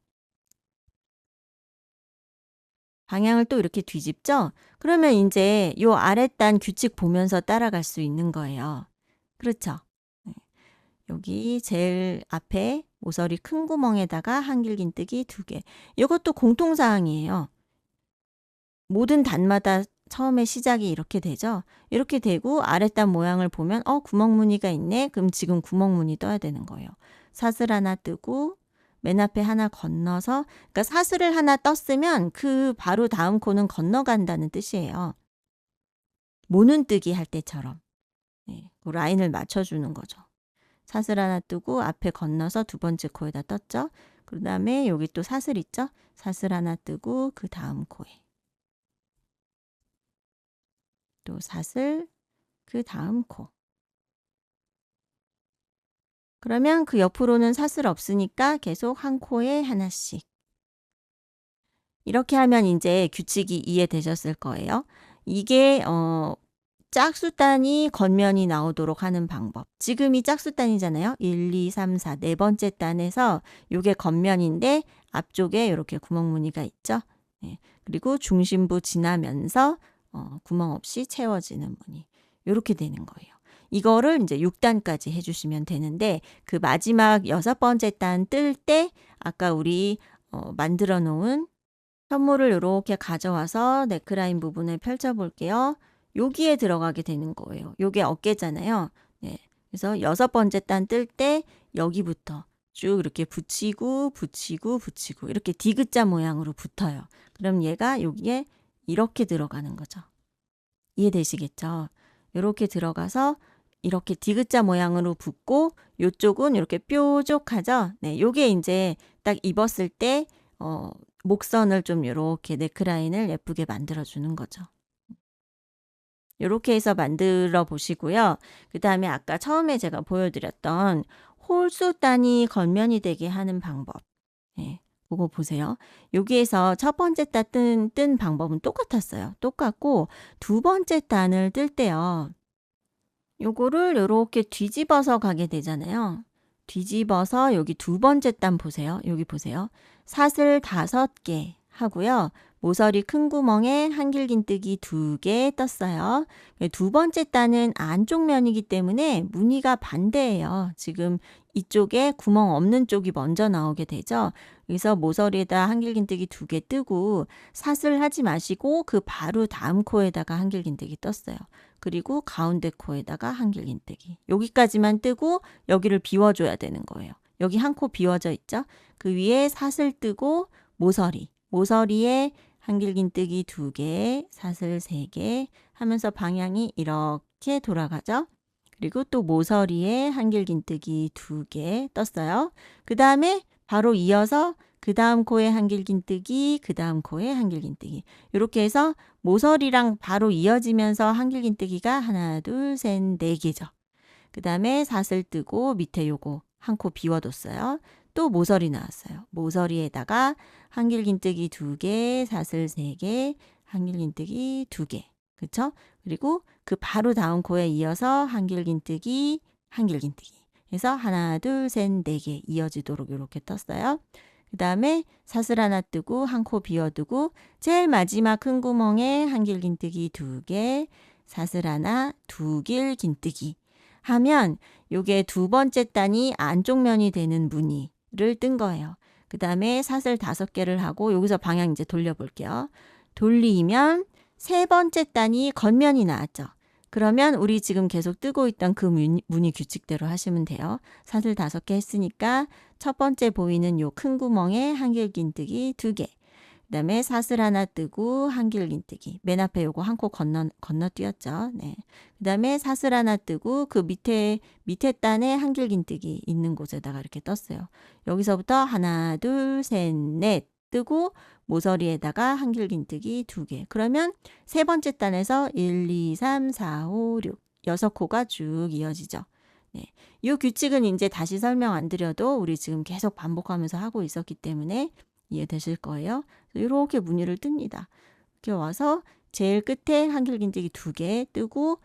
[SPEAKER 1] 방향을 또 이렇게 뒤집죠? 그러면 이제 요 아랫단 규칙 보면서 따라갈 수 있는 거예요. 그렇죠? 네. 여기 제일 앞에 모서리 큰 구멍에다가 한길긴뜨기 2개. 이것도 공통사항이에요. 모든 단마다 처음에 시작이 이렇게 되죠. 이렇게 되고 아랫단 모양을 보면 구멍무늬가 있네. 그럼 지금 구멍무늬 떠야 되는 거예요. 사슬 하나 뜨고 맨 앞에 하나 건너서 그러니까 사슬을 하나 떴으면 그 바로 다음 코는 건너간다는 뜻이에요. 모눈뜨기 할 때처럼. 네, 그 라인을 맞춰주는 거죠. 사슬 하나 뜨고 앞에 건너서 2번째 코에다 떴죠. 그 다음에 여기 또 사슬 있죠. 사슬 하나 뜨고 그 다음 코에. 또 사슬, 그 다음 코. 그러면 그 옆으로는 사슬 없으니까 계속 한 코에 하나씩. 이렇게 하면 이제 규칙이 이해되셨을 거예요. 이게 짝수단이 겉면이 나오도록 하는 방법. 지금이 짝수단이잖아요. 1, 2, 3, 4 네 번째 단에서 이게 겉면인데 앞쪽에 이렇게 구멍무늬가 있죠. 네. 그리고 중심부 지나면서 구멍 없이 채워지는 무늬. 이렇게 되는 거예요. 이거를 이제 6단까지 해주시면 되는데 그 마지막 6번째 단 뜰 때 아까 우리 만들어 놓은 선물을 이렇게 가져와서 넥라인 부분을 펼쳐 볼게요. 여기에 들어가게 되는 거예요. 요게 어깨잖아요. 네. 그래서 6번째 단 뜰 때 여기부터 쭉 이렇게 붙이고 붙이고 붙이고 이렇게 디귿자 모양으로 붙어요. 그럼 얘가 여기에 이렇게 들어가는 거죠. 이해되시겠죠? 이렇게 들어가서 이렇게 디귿자 모양으로 붙고 요쪽은 이렇게 뾰족하죠? 네, 요게 이제 딱 입었을 때 목선을 좀 이렇게 네크라인을 예쁘게 만들어 주는 거죠. 이렇게 해서 만들어 보시고요. 그 다음에 아까 처음에 제가 보여드렸던 홀수단이 겉면이 되게 하는 방법. 네, 그거 보세요. 여기에서 첫 번째 단 뜬 방법은 똑같았어요. 똑같고 두 번째 단을 뜰 때요. 요거를 요렇게 뒤집어서 가게 되잖아요. 뒤집어서 여기 두 번째 단 보세요. 여기 보세요. 사슬 5개 하고요. 모서리 큰 구멍에 한길긴뜨기 2개 떴어요. 두 번째 단은 안쪽 면이기 때문에 무늬가 반대예요. 지금 이쪽에 구멍 없는 쪽이 먼저 나오게 되죠. 그래서 모서리에다 한길긴뜨기 2개 뜨고 사슬 하지 마시고 그 바로 다음 코에다가 한길긴뜨기 떴어요. 그리고 가운데 코에다가 한길긴뜨기. 여기까지만 뜨고 여기를 비워줘야 되는 거예요. 여기 한 코 비워져 있죠? 그 위에 사슬 뜨고 모서리에 한길긴뜨기 2개, 사슬 3개 하면서 방향이 이렇게 돌아가죠? 그리고 또 모서리에 한길긴뜨기 2개 떴어요. 그 다음에 바로 이어서 그 다음 코에 한길긴뜨기, 그 다음 코에 한길긴뜨기. 이렇게 해서 모서리랑 바로 이어지면서 한길긴뜨기가 하나, 둘, 셋, 4개죠. 그 다음에 사슬 뜨고 밑에 요거 한 코 비워뒀어요. 또 모서리 나왔어요. 모서리에다가 한길긴뜨기 2개, 사슬 3개, 한길긴뜨기 2개. 그쵸? 그리고 그 바로 다음 코에 이어서 한길긴뜨기, 한길긴뜨기. 해서 하나, 둘, 셋, 4개 이어지도록 이렇게 떴어요. 그 다음에 사슬 하나 뜨고 한 코 비워두고 제일 마지막 큰 구멍에 한길긴뜨기 2개, 사슬 하나, 2길긴뜨기 하면 요게 두 번째 단이 안쪽 면이 되는 무늬를 뜬 거예요. 그 다음에 사슬 5개를 하고 여기서 방향 이제 돌려볼게요. 돌리면 세 번째 단이 겉면이 나왔죠. 그러면 우리 지금 계속 뜨고 있던 그 무늬 규칙대로 하시면 돼요. 사슬 5개 했으니까 첫 번째 보이는 요 큰 구멍에 한길긴뜨기 2개. 그 다음에 사슬 하나 뜨고 한길긴뜨기. 맨 앞에 요거 한 코 건너뛰었죠. 네. 그 다음에 사슬 하나 뜨고 그 밑에 단에 한길긴뜨기 있는 곳에다가 이렇게 떴어요. 여기서부터 하나, 둘, 셋, 넷 뜨고 모서리에다가 한길긴뜨기 2개. 그러면 세 번째 단에서 1, 2, 3, 4, 5, 6, 6코가 쭉 이어지죠. 네. 이 규칙은 이제 다시 설명 안 드려도 우리 지금 계속 반복하면서 하고 있었기 때문에 이해되실 거예요. 이렇게 무늬를 뜹니다. 이렇게 와서 제일 끝에 한길긴뜨기 2개 뜨고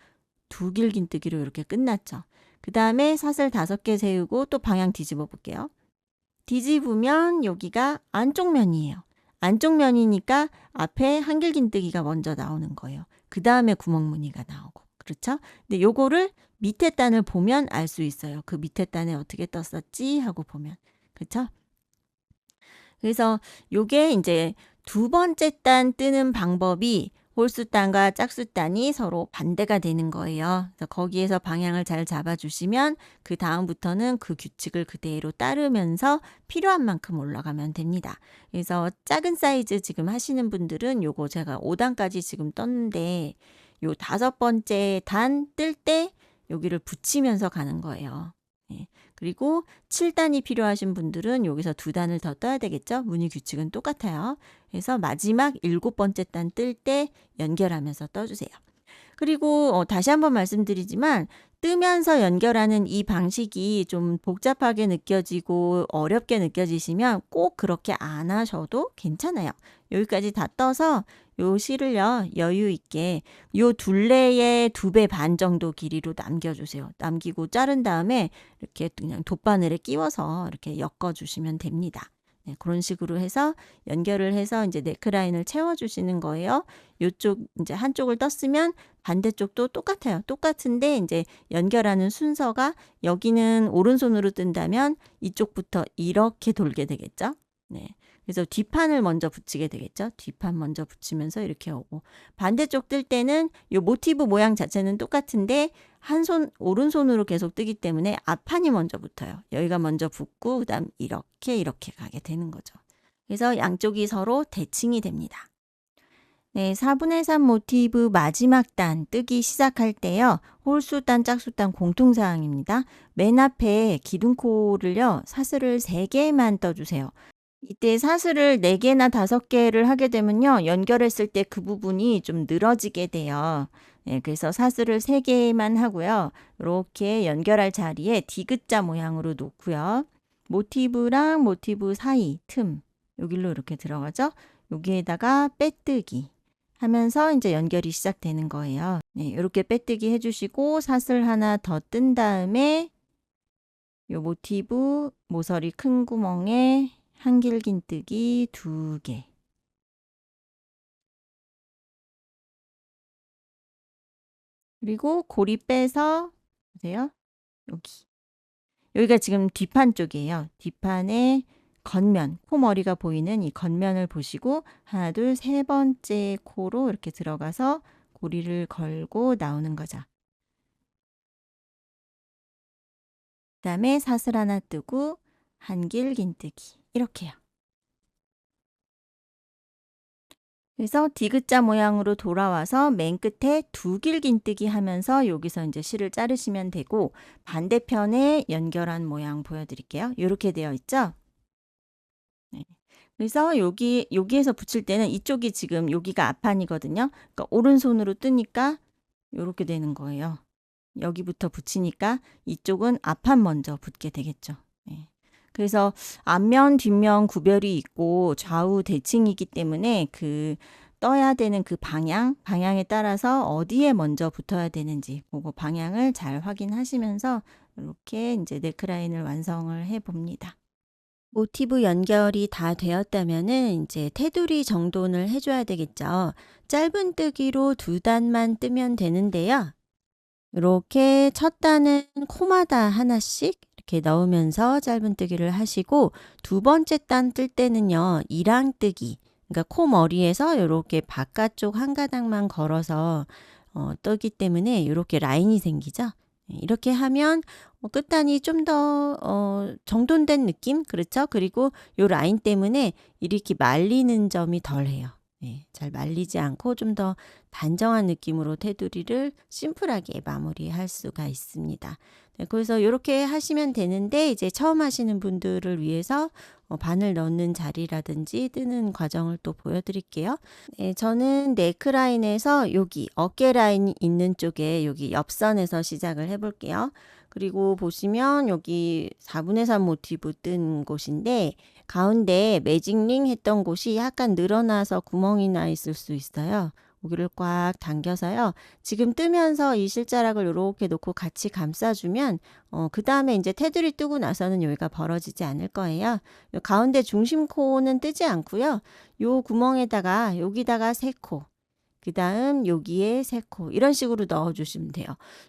[SPEAKER 1] 2길긴뜨기로 이렇게 끝났죠. 그 다음에 사슬 5개 세우고 또 방향 뒤집어 볼게요. 뒤집으면 여기가 안쪽 면이에요. 안쪽 면이니까 앞에 한길긴뜨기가 먼저 나오는 거예요. 그 다음에 구멍무늬가 나오고. 그렇죠? 근데 요거를 밑에 단을 보면 알 수 있어요. 그 밑에 단에 어떻게 떴었지 하고 보면. 그렇죠? 그래서 요게 이제 두 번째 단 뜨는 방법이 홀수단과 짝수단이 서로 반대가 되는 거예요. 그래서 거기에서 방향을 잘 잡아주시면 그 다음부터는 그 규칙을 그대로 따르면서 필요한 만큼 올라가면 됩니다. 그래서 작은 사이즈 지금 하시는 분들은 요거 제가 5단까지 지금 떴는데 요 5번째 단 뜰 때 여기를 붙이면서 가는 거예요. 네. 그리고 7단이 필요하신 분들은 여기서 2단을 더 떠야 되겠죠? 무늬 규칙은 똑같아요. 그래서 마지막 7번째 단 뜰 때 연결하면서 떠주세요. 그리고 다시 한번 말씀드리지만 뜨면서 연결하는 이 방식이 좀 복잡하게 느껴지고 어렵게 느껴지시면 꼭 그렇게 안 하셔도 괜찮아요. 여기까지 다 떠서 요 실을요 여유 있게 요 둘레의 2배 반 정도 길이로 남겨주세요. 남기고 자른 다음에 이렇게 그냥 돗바늘에 끼워서 이렇게 엮어주시면 됩니다. 네, 그런 식으로 해서 연결을 해서 이제 네크라인을 채워주시는 거예요. 요쪽 이제 한쪽을 떴으면 반대쪽도 똑같아요. 똑같은데 이제 연결하는 순서가 여기는 오른손으로 뜬다면 이쪽부터 이렇게 돌게 되겠죠. 네. 그래서 뒷판을 먼저 붙이게 되겠죠. 뒷판 먼저 붙이면서 이렇게 오고 반대쪽 뜰 때는 요 모티브 모양 자체는 똑같은데 한 손 오른손으로 계속 뜨기 때문에 앞판이 먼저 붙어요. 여기가 먼저 붙고 그다음 이렇게 가게 되는 거죠. 그래서 양쪽이 서로 대칭이 됩니다. 네, 4분의 3 모티브 마지막 단 뜨기 시작할 때요. 홀수단, 짝수단 공통사항입니다. 맨 앞에 기둥코를요. 사슬을 3개만 떠주세요. 이때 사슬을 4개나 5개를 하게 되면요. 연결했을 때 그 부분이 좀 늘어지게 돼요. 네, 그래서 사슬을 3개만 하고요. 이렇게 연결할 자리에 디귿자 모양으로 놓고요. 모티브랑 모티브 사이 틈 여기로 이렇게 들어가죠. 여기에다가 빼뜨기 하면서 이제 연결이 시작되는 거예요. 네, 이렇게 빼뜨기 해주시고 사슬 하나 더 뜬 다음에 요 모티브 모서리 큰 구멍에 한길긴뜨기 2개. 그리고 고리 빼서 보세요. 여기가 지금 뒷판 쪽이에요. 뒷판에 겉면, 코 머리가 보이는 이 겉면을 보시고 하나, 둘, 세 번째 코로 이렇게 들어가서 고리를 걸고 나오는 거죠. 그 다음에 사슬 하나 뜨고 한길긴뜨기 이렇게요. 그래서 디귿자 모양으로 돌아와서 맨 끝에 2길긴뜨기 하면서 여기서 이제 실을 자르시면 되고 반대편에 연결한 모양 보여드릴게요. 이렇게 되어 있죠. 네. 그래서 여기에서 붙일 때는 이쪽이 지금 여기가 앞판이거든요. 그러니까 오른손으로 뜨니까 이렇게 되는 거예요. 여기부터 붙이니까 이쪽은 앞판 먼저 붙게 되겠죠. 네. 그래서 앞면, 뒷면 구별이 있고 좌우 대칭이기 때문에 그 떠야 되는 그 방향에 따라서 어디에 먼저 붙어야 되는지 그거 방향을 잘 확인하시면서 이렇게 이제 넥라인을 완성을 해 봅니다. 모티브 연결이 다 되었다면은 이제 테두리 정돈을 해줘야 되겠죠. 짧은 뜨기로 2단만 뜨면 되는데요. 이렇게 첫 단은 코마다 하나씩 이렇게 넣으면서 짧은 뜨기를 하시고 두 번째 단 뜰 때는요. 이랑뜨기, 그러니까 코 머리에서 이렇게 바깥쪽 한 가닥만 걸어서 뜨기 때문에 이렇게 라인이 생기죠. 이렇게 하면 끝단이 좀 더 정돈된 느낌? 그렇죠? 그리고 이 라인 때문에 이렇게 말리는 점이 덜해요. 네, 잘 말리지 않고 좀 더 단정한 느낌으로 테두리를 심플하게 마무리할 수가 있습니다. 네, 그래서 이렇게 하시면 되는데 이제 처음 하시는 분들을 위해서 바늘 넣는 자리라든지 뜨는 과정을 또 보여드릴게요. 네, 저는 네크라인에서 여기 어깨 라인 있는 쪽에 여기 옆선에서 시작을 해볼게요. 그리고 보시면 여기 4분의 3 모티브 뜬 곳인데 가운데 매직링 했던 곳이 약간 늘어나서 구멍이 나 있을 수 있어요. 여기를 꽉 당겨서요. 지금 뜨면서 이 실자락을 이렇게 놓고 같이 감싸주면 그 다음에 이제 테두리 뜨고 나서는 여기가 벌어지지 않을 거예요. 가운데 중심 코는 뜨지 않고요. 요 구멍에다가 여기다가 3코, 그 다음 여기에 3코 이런 식으로 넣어주시면 돼요.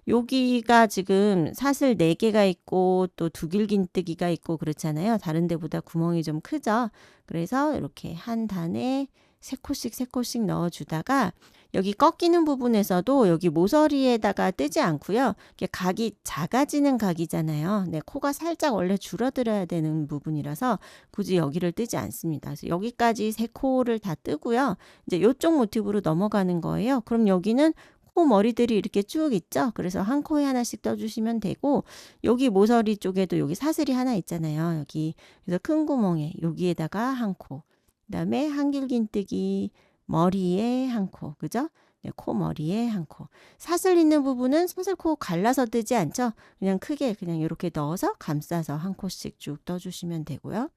[SPEAKER 1] 여기가 지금 사슬 4개가 있고 또 두길긴뜨기가 있고 그렇잖아요. 다른 데보다 구멍이 좀 크죠. 그래서 이렇게 한 단에 3코씩 넣어주다가 여기 꺾이는 부분에서도 여기 모서리에다가 뜨지 않고요. 이게 각이 작아지는 각이잖아요. 네, 코가 살짝 원래 줄어들어야 되는 부분이라서 굳이 여기를 뜨지 않습니다. 그래서 여기까지 3코를 다 뜨고요. 이제 이쪽 모티브로 넘어가는 거예요. 그럼 여기는 코 머리들이 이렇게 쭉 있죠. 그래서 한 코에 하나씩 떠주시면 되고 여기 모서리 쪽에도 여기 사슬이 하나 있잖아요. 여기 그래서 큰 구멍에 여기에다가 한 코, 그다음에 한길긴뜨기 머리에 한 코, 그죠? 네, 코 머리에 한 코. 사슬 있는 부분은 사슬 코 갈라서 뜨지 않죠? 그냥 크게 그냥 이렇게 넣어서 감싸서 한 코씩 쭉 떠주시면 되고요.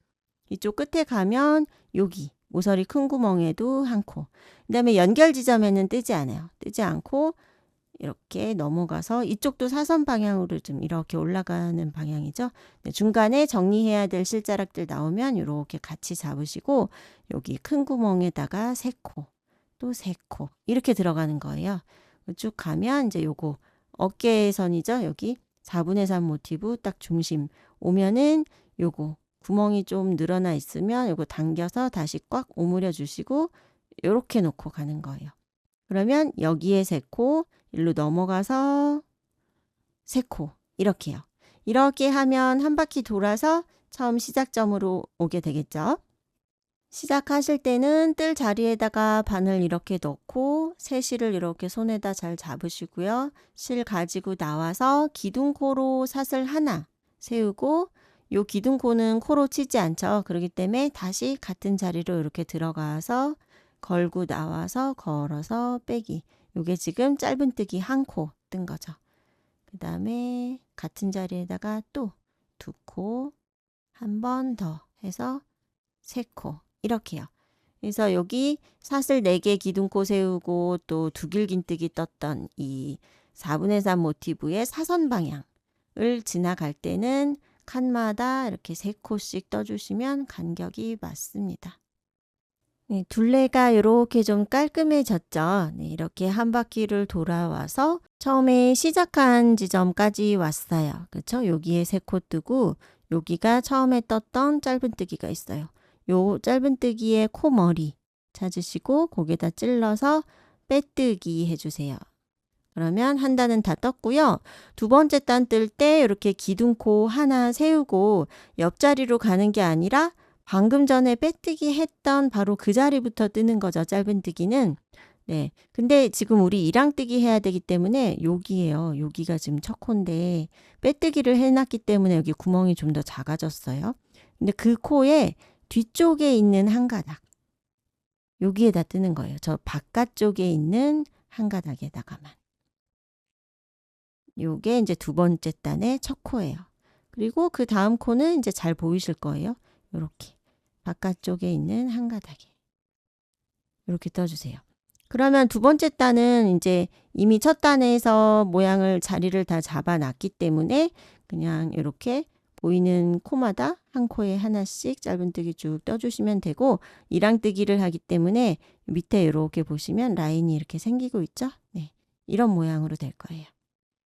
[SPEAKER 1] 이쪽 끝에 가면 여기 모서리 큰 구멍에도 한 코. 그 다음에 연결 지점에는 뜨지 않아요. 뜨지 않고 이렇게 넘어가서 이쪽도 사선 방향으로 좀 이렇게 올라가는 방향이죠. 네, 중간에 정리해야 될 실자락들 나오면 이렇게 같이 잡으시고 여기 큰 구멍에다가 3코, 또 3코 이렇게 들어가는 거예요. 쭉 가면 이제 요거 어깨선이죠. 여기 4분의 3 모티브 딱 중심 오면은 요거 구멍이 좀 늘어나 있으면 요거 당겨서 다시 꽉 오므려 주시고 요렇게 놓고 가는 거예요. 그러면 여기에 3코, 일로 넘어가서 3코 이렇게요. 이렇게 하면 한 바퀴 돌아서 처음 시작점으로 오게 되겠죠. 시작하실 때는 뜰 자리에다가 바늘 이렇게 넣고 새실을 이렇게 손에다 잘 잡으시고요. 실 가지고 나와서 기둥코로 사슬 하나 세우고 요 기둥코는 코로 치지 않죠. 그렇기 때문에 다시 같은 자리로 이렇게 들어가서 걸고 나와서 걸어서 빼기. 요게 지금 짧은뜨기 한 코 뜬 거죠. 그 다음에 같은 자리에다가 또 2코 한 번 더 해서 3코 이렇게요. 그래서 여기 사슬 4개 기둥코 세우고 또 두길긴뜨기 떴던 이 4분의 3 모티브의 사선 방향을 지나갈 때는 칸마다 이렇게 3코씩 떠주시면 간격이 맞습니다. 네, 둘레가 이렇게 좀 깔끔해졌죠. 네, 이렇게 한 바퀴를 돌아와서 처음에 시작한 지점까지 왔어요. 그렇죠? 여기에 3코 뜨고 여기가 처음에 떴던 짧은뜨기가 있어요. 요 짧은뜨기의 코머리 찾으시고 거기다 찔러서 빼뜨기 해주세요. 그러면 한 단은 다 떴고요. 두 번째 단 뜰 때 이렇게 기둥코 하나 세우고 옆자리로 가는 게 아니라 방금 전에 빼뜨기 했던 바로 그 자리부터 뜨는 거죠. 짧은뜨기는. 네. 근데 지금 우리 이랑뜨기 해야 되기 때문에 여기에요. 여기가 지금 첫 코인데 빼뜨기를 해놨기 때문에 여기 구멍이 좀 더 작아졌어요. 근데 그 코에 뒤쪽에 있는 한 가닥. 여기에다 뜨는 거예요. 저 바깥쪽에 있는 한 가닥에다가만. 요게 이제 두 번째 단의 첫 코예요. 그리고 그 다음 코는 이제 잘 보이실 거예요. 요렇게 바깥쪽에 있는 한 가닥에 이렇게 떠주세요. 그러면 두 번째 단은 이제 이미 첫 단에서 모양을 자리를 다 잡아놨기 때문에 그냥 이렇게 보이는 코마다 한 코에 하나씩 짧은뜨기 쭉 떠주시면 되고 이랑뜨기를 하기 때문에 밑에 이렇게 보시면 라인이 이렇게 생기고 있죠. 네, 이런 모양으로 될 거예요.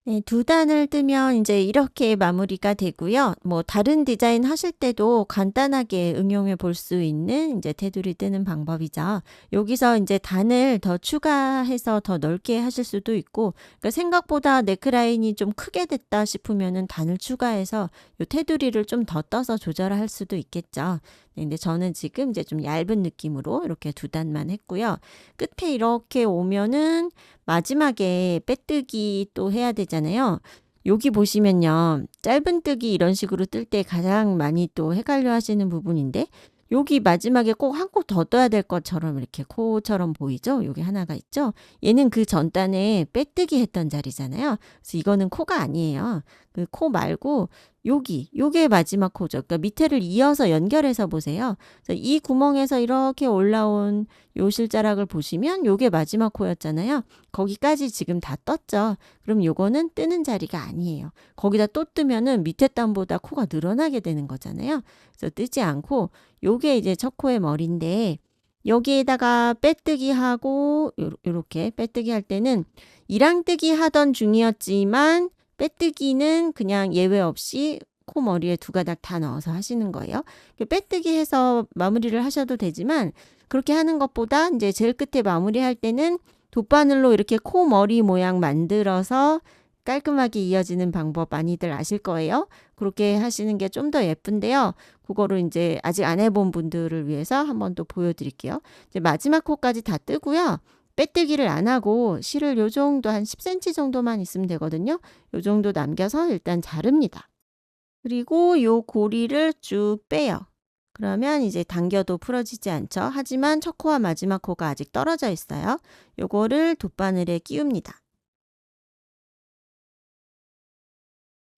[SPEAKER 1] 네, 두 단을 뜨면 이제 이렇게 마무리가 되고요. 뭐 다른 디자인 하실 때도 간단하게 응용해 볼 수 있는 이제 테두리 뜨는 방법이죠. 여기서 이제 단을 더 추가해서 더 넓게 하실 수도 있고, 그러니까 생각보다 네크라인이 좀 크게 됐다 싶으면은 단을 추가해서 요 테두리를 좀 더 떠서 조절할 수도 있겠죠. 네, 근데 저는 지금 이제 좀 얇은 느낌으로 이렇게 두 단만 했고요. 끝에 이렇게 오면은 마지막에 빼뜨기 또 해야 되잖아요. 여기 보시면요. 짧은뜨기 이런 식으로 뜰 때 가장 많이 또 헷갈려 하시는 부분인데 여기 마지막에 꼭 한 코 더 떠야 될 것처럼 이렇게 코처럼 보이죠? 여기 하나가 있죠? 얘는 그 전단에 빼뜨기 했던 자리잖아요. 그래서 이거는 코가 아니에요. 그 코 말고 요게 마지막 코죠. 그러니까 밑에를 이어서 연결해서 보세요. 그래서 이 구멍에서 이렇게 올라온 요 실자락을 보시면 요게 마지막 코였잖아요. 거기까지 지금 다 떴죠. 그럼 요거는 뜨는 자리가 아니에요. 거기다 또 뜨면은 밑에 단보다 코가 늘어나게 되는 거잖아요. 그래서 뜨지 않고 요게 이제 첫 코의 머리인데 여기에다가 빼뜨기 하고 요렇게 빼뜨기 할 때는 이랑뜨기 하던 중이었지만 빼뜨기는 그냥 예외 없이 코 머리에 두 가닥 다 넣어서 하시는 거예요. 빼뜨기 해서 마무리를 하셔도 되지만 그렇게 하는 것보다 이제 제일 끝에 마무리할 때는 돗바늘로 이렇게 코 머리 모양 만들어서 깔끔하게 이어지는 방법 많이들 아실 거예요. 그렇게 하시는 게 좀 더 예쁜데요. 그거를 이제 아직 안 해본 분들을 위해서 한번 또 보여드릴게요. 이제 마지막 코까지 다 뜨고요. 빼뜨기를 안 하고 실을 요 정도 한 10cm 정도만 있으면 되거든요. 요 정도 남겨서 일단 자릅니다. 그리고 요 고리를 쭉 빼요. 그러면 이제 당겨도 풀어지지 않죠. 하지만 첫 코와 마지막 코가 아직 떨어져 있어요. 요거를 돗바늘에 끼웁니다.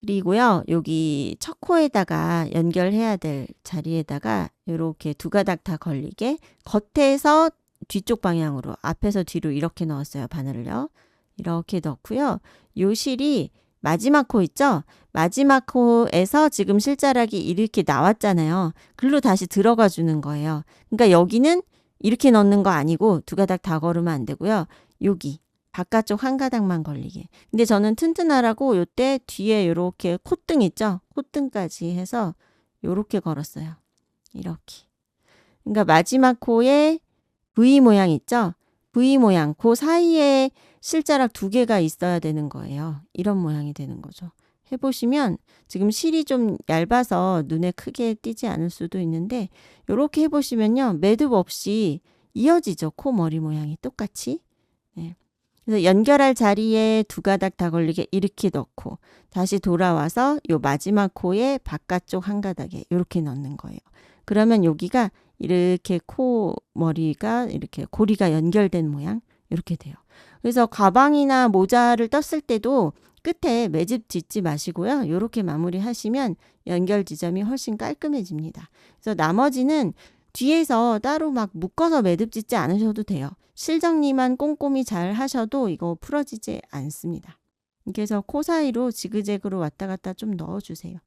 [SPEAKER 1] 그리고요. 여기 첫 코에다가 연결해야 될 자리에다가 이렇게 두 가닥 다 걸리게 겉에서 뒤쪽 방향으로 앞에서 뒤로 이렇게 넣었어요. 바늘을요. 이렇게 넣고요. 요 실이 마지막 코 있죠? 마지막 코에서 지금 실자락이 이렇게 나왔잖아요. 글로 다시 들어가 주는 거예요. 그러니까 여기는 이렇게 넣는 거 아니고 두 가닥 다 걸으면 안 되고요. 여기 바깥쪽 한 가닥만 걸리게. 근데 저는 튼튼하라고 요때 뒤에 요렇게 콧등 있죠? 콧등까지 해서 요렇게 걸었어요. 이렇게. 그러니까 마지막 코에 V 모양 있죠? V 모양. 그 사이에 실자락 두 개가 있어야 되는 거예요. 이런 모양이 되는 거죠. 해보시면 지금 실이 좀 얇아서 눈에 크게 띄지 않을 수도 있는데 요렇게 해보시면요. 매듭 없이 이어지죠. 코 머리 모양이 똑같이. 네. 그래서 연결할 자리에 두 가닥 다 걸리게 이렇게 넣고 다시 돌아와서 요 마지막 코의 바깥쪽 한 가닥에 이렇게 넣는 거예요. 그러면 여기가 이렇게 코 머리가 이렇게 고리가 연결된 모양 이렇게 돼요. 그래서 가방이나 모자를 떴을 때도 끝에 매집 짓지 마시고요. 이렇게 마무리 하시면 연결 지점이 훨씬 깔끔해집니다. 그래서 나머지는 뒤에서 따로 막 묶어서 매듭 짓지 않으셔도 돼요. 실정리만 꼼꼼히 잘 하셔도 이거 풀어지지 않습니다. 그래서 코 사이로 지그재그로 왔다 갔다 좀 넣어주세요.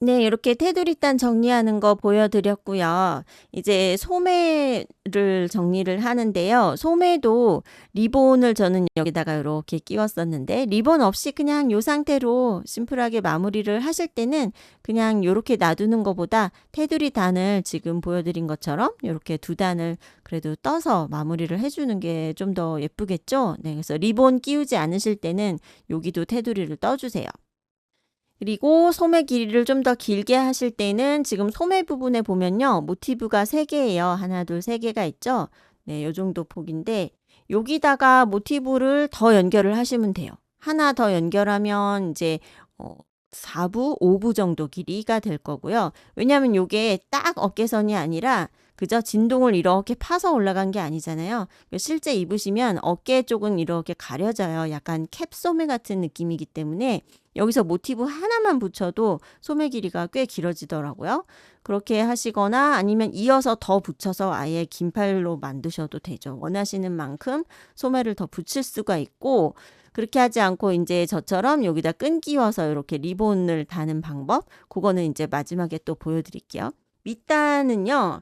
[SPEAKER 1] 네, 이렇게 테두리단 정리하는 거 보여드렸고요. 이제 소매를 정리를 하는데요. 소매도 리본을 저는 여기다가 이렇게 끼웠었는데 리본 없이 그냥 이 상태로 심플하게 마무리를 하실 때는 그냥 이렇게 놔두는 것보다 테두리 단을 지금 보여드린 것처럼 이렇게 두 단을 그래도 떠서 마무리를 해주는 게 좀 더 예쁘겠죠? 네, 그래서 리본 끼우지 않으실 때는 여기도 테두리를 떠주세요. 그리고 소매 길이를 좀 더 길게 하실 때는 지금 소매 부분에 보면요. 모티브가 3개예요. 하나, 둘, 3개가 있죠. 네, 요 정도 폭인데 여기다가 모티브를 더 연결을 하시면 돼요. 하나 더 연결하면 이제 4부, 5부 정도 길이가 될 거고요. 왜냐하면 요게 딱 어깨선이 아니라 그저 진동을 이렇게 파서 올라간 게 아니잖아요. 실제 입으시면 어깨 쪽은 이렇게 가려져요. 약간 캡소매 같은 느낌이기 때문에 여기서 모티브 하나만 붙여도 소매 길이가 꽤 길어지더라고요. 그렇게 하시거나 아니면 이어서 더 붙여서 아예 긴팔로 만드셔도 되죠. 원하시는 만큼 소매를 더 붙일 수가 있고 그렇게 하지 않고 이제 저처럼 여기다 끈 끼워서 이렇게 리본을 다는 방법 그거는 이제 마지막에 또 보여드릴게요. 밑단은요.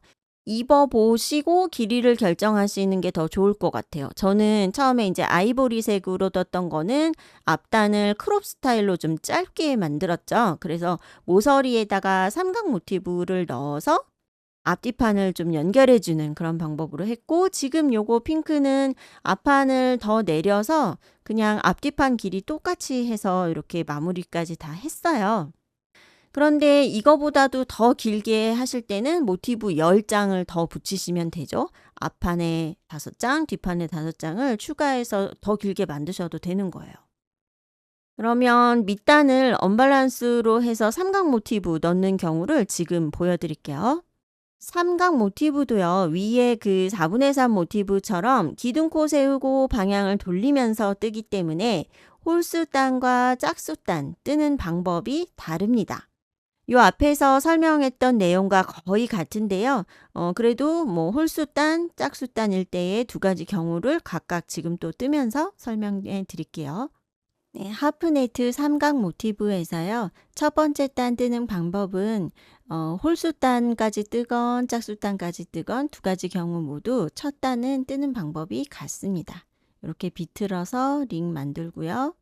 [SPEAKER 1] 입어보시고 길이를 결정하시는 게 더 좋을 것 같아요. 저는 처음에 이제 아이보리색으로 떴던 거는 앞단을 크롭 스타일로 좀 짧게 만들었죠. 그래서 모서리에다가 삼각 모티브를 넣어서 앞뒤판을 좀 연결해주는 그런 방법으로 했고 지금 요거 핑크는 앞판을 더 내려서 그냥 앞뒤판 길이 똑같이 해서 이렇게 마무리까지 다 했어요. 그런데 이거보다도 더 길게 하실 때는 모티브 10장을 더 붙이시면 되죠. 앞판에 5장, 뒷판에 5장을 추가해서 더 길게 만드셔도 되는 거예요. 그러면 밑단을 언밸런스로 해서 삼각 모티브 넣는 경우를 지금 보여드릴게요. 삼각 모티브도요. 위에 그 4분의 3 모티브처럼 기둥코 세우고 방향을 돌리면서 뜨기 때문에 홀수단과 짝수단 뜨는 방법이 다릅니다. 요 앞에서 설명했던 내용과 거의 같은데요. 그래도 뭐 홀수단, 짝수단일 때의 두 가지 경우를 각각 지금 또 뜨면서 설명해 드릴게요. 네, 하프네트 삼각 모티브에서요. 첫 번째 단 뜨는 방법은 홀수단까지 뜨건 짝수단까지 뜨건 두 가지 경우 모두 첫 단은 뜨는 방법이 같습니다. 이렇게 비틀어서 링 만들고요.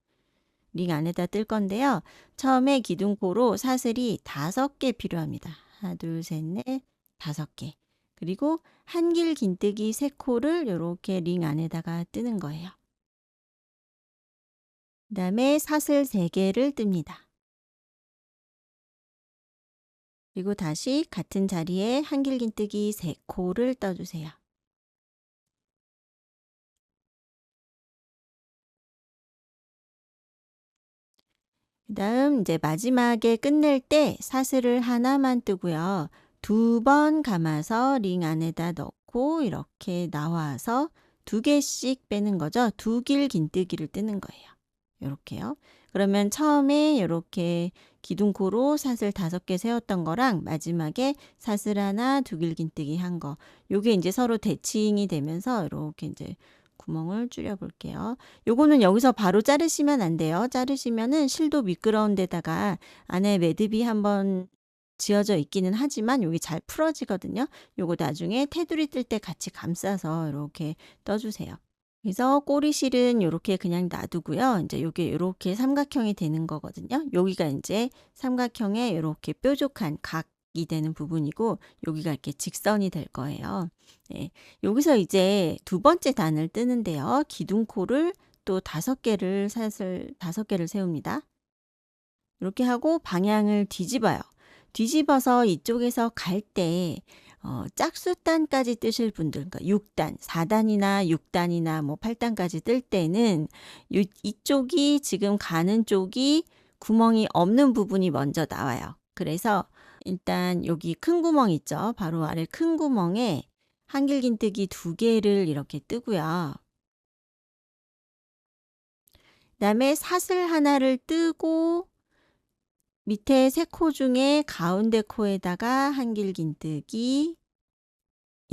[SPEAKER 1] 링 안에다 뜰 건데요. 처음에 기둥코로 사슬이 5개 필요합니다. 하나, 둘, 셋, 넷, 5개. 그리고 한길 긴뜨기 3코를 이렇게 링 안에다가 뜨는 거예요. 그 다음에 사슬 3개를 뜹니다. 그리고 다시 같은 자리에 한길 긴뜨기 3코를 떠주세요. 그 다음 이제 마지막에 끝낼 때 사슬을 하나만 뜨고요. 2번 감아서 링 안에다 넣고 이렇게 나와서 2개씩 빼는 거죠. 2길 긴뜨기를 뜨는 거예요. 이렇게요. 그러면 처음에 이렇게 기둥코로 사슬 5개 세웠던 거랑 마지막에 사슬 하나 2길 긴뜨기 한 거. 요게 이제 서로 대칭이 되면서 이렇게 이제 구멍을 줄여 볼게요. 요거는 여기서 바로 자르시면 안 돼요. 자르시면은 실도 미끄러운 데다가 안에 매듭이 한번 지어져 있기는 하지만 여기 잘 풀어지거든요. 요거 나중에 테두리 뜰 때 같이 감싸서 이렇게 떠주세요. 그래서 꼬리실은 이렇게 그냥 놔두고요. 이제 요게 이렇게 삼각형이 되는 거거든요. 여기가 이제 삼각형의 이렇게 뾰족한 각이 되는 부분이고 여기가 이렇게 직선이 될 거예요. 네. 여기서 이제 두 번째 단을 뜨는데요. 기둥코를 또 5개를 사슬 5개를 세웁니다. 이렇게 하고 방향을 뒤집어요. 뒤집어서 이쪽에서 갈 때 짝수단까지 뜨실 분들, 그러니까 6단, 4단이나 6단이나 뭐 8단까지 뜰 때는 이쪽이 지금 가는 쪽이 구멍이 없는 부분이 먼저 나와요. 그래서 일단 여기 큰 구멍 있죠. 바로 아래 큰 구멍에 한길 긴뜨기 2개를 이렇게 뜨고요. 그다음에 사슬 하나를 뜨고 밑에 3코 중에 가운데 코에다가 한길 긴뜨기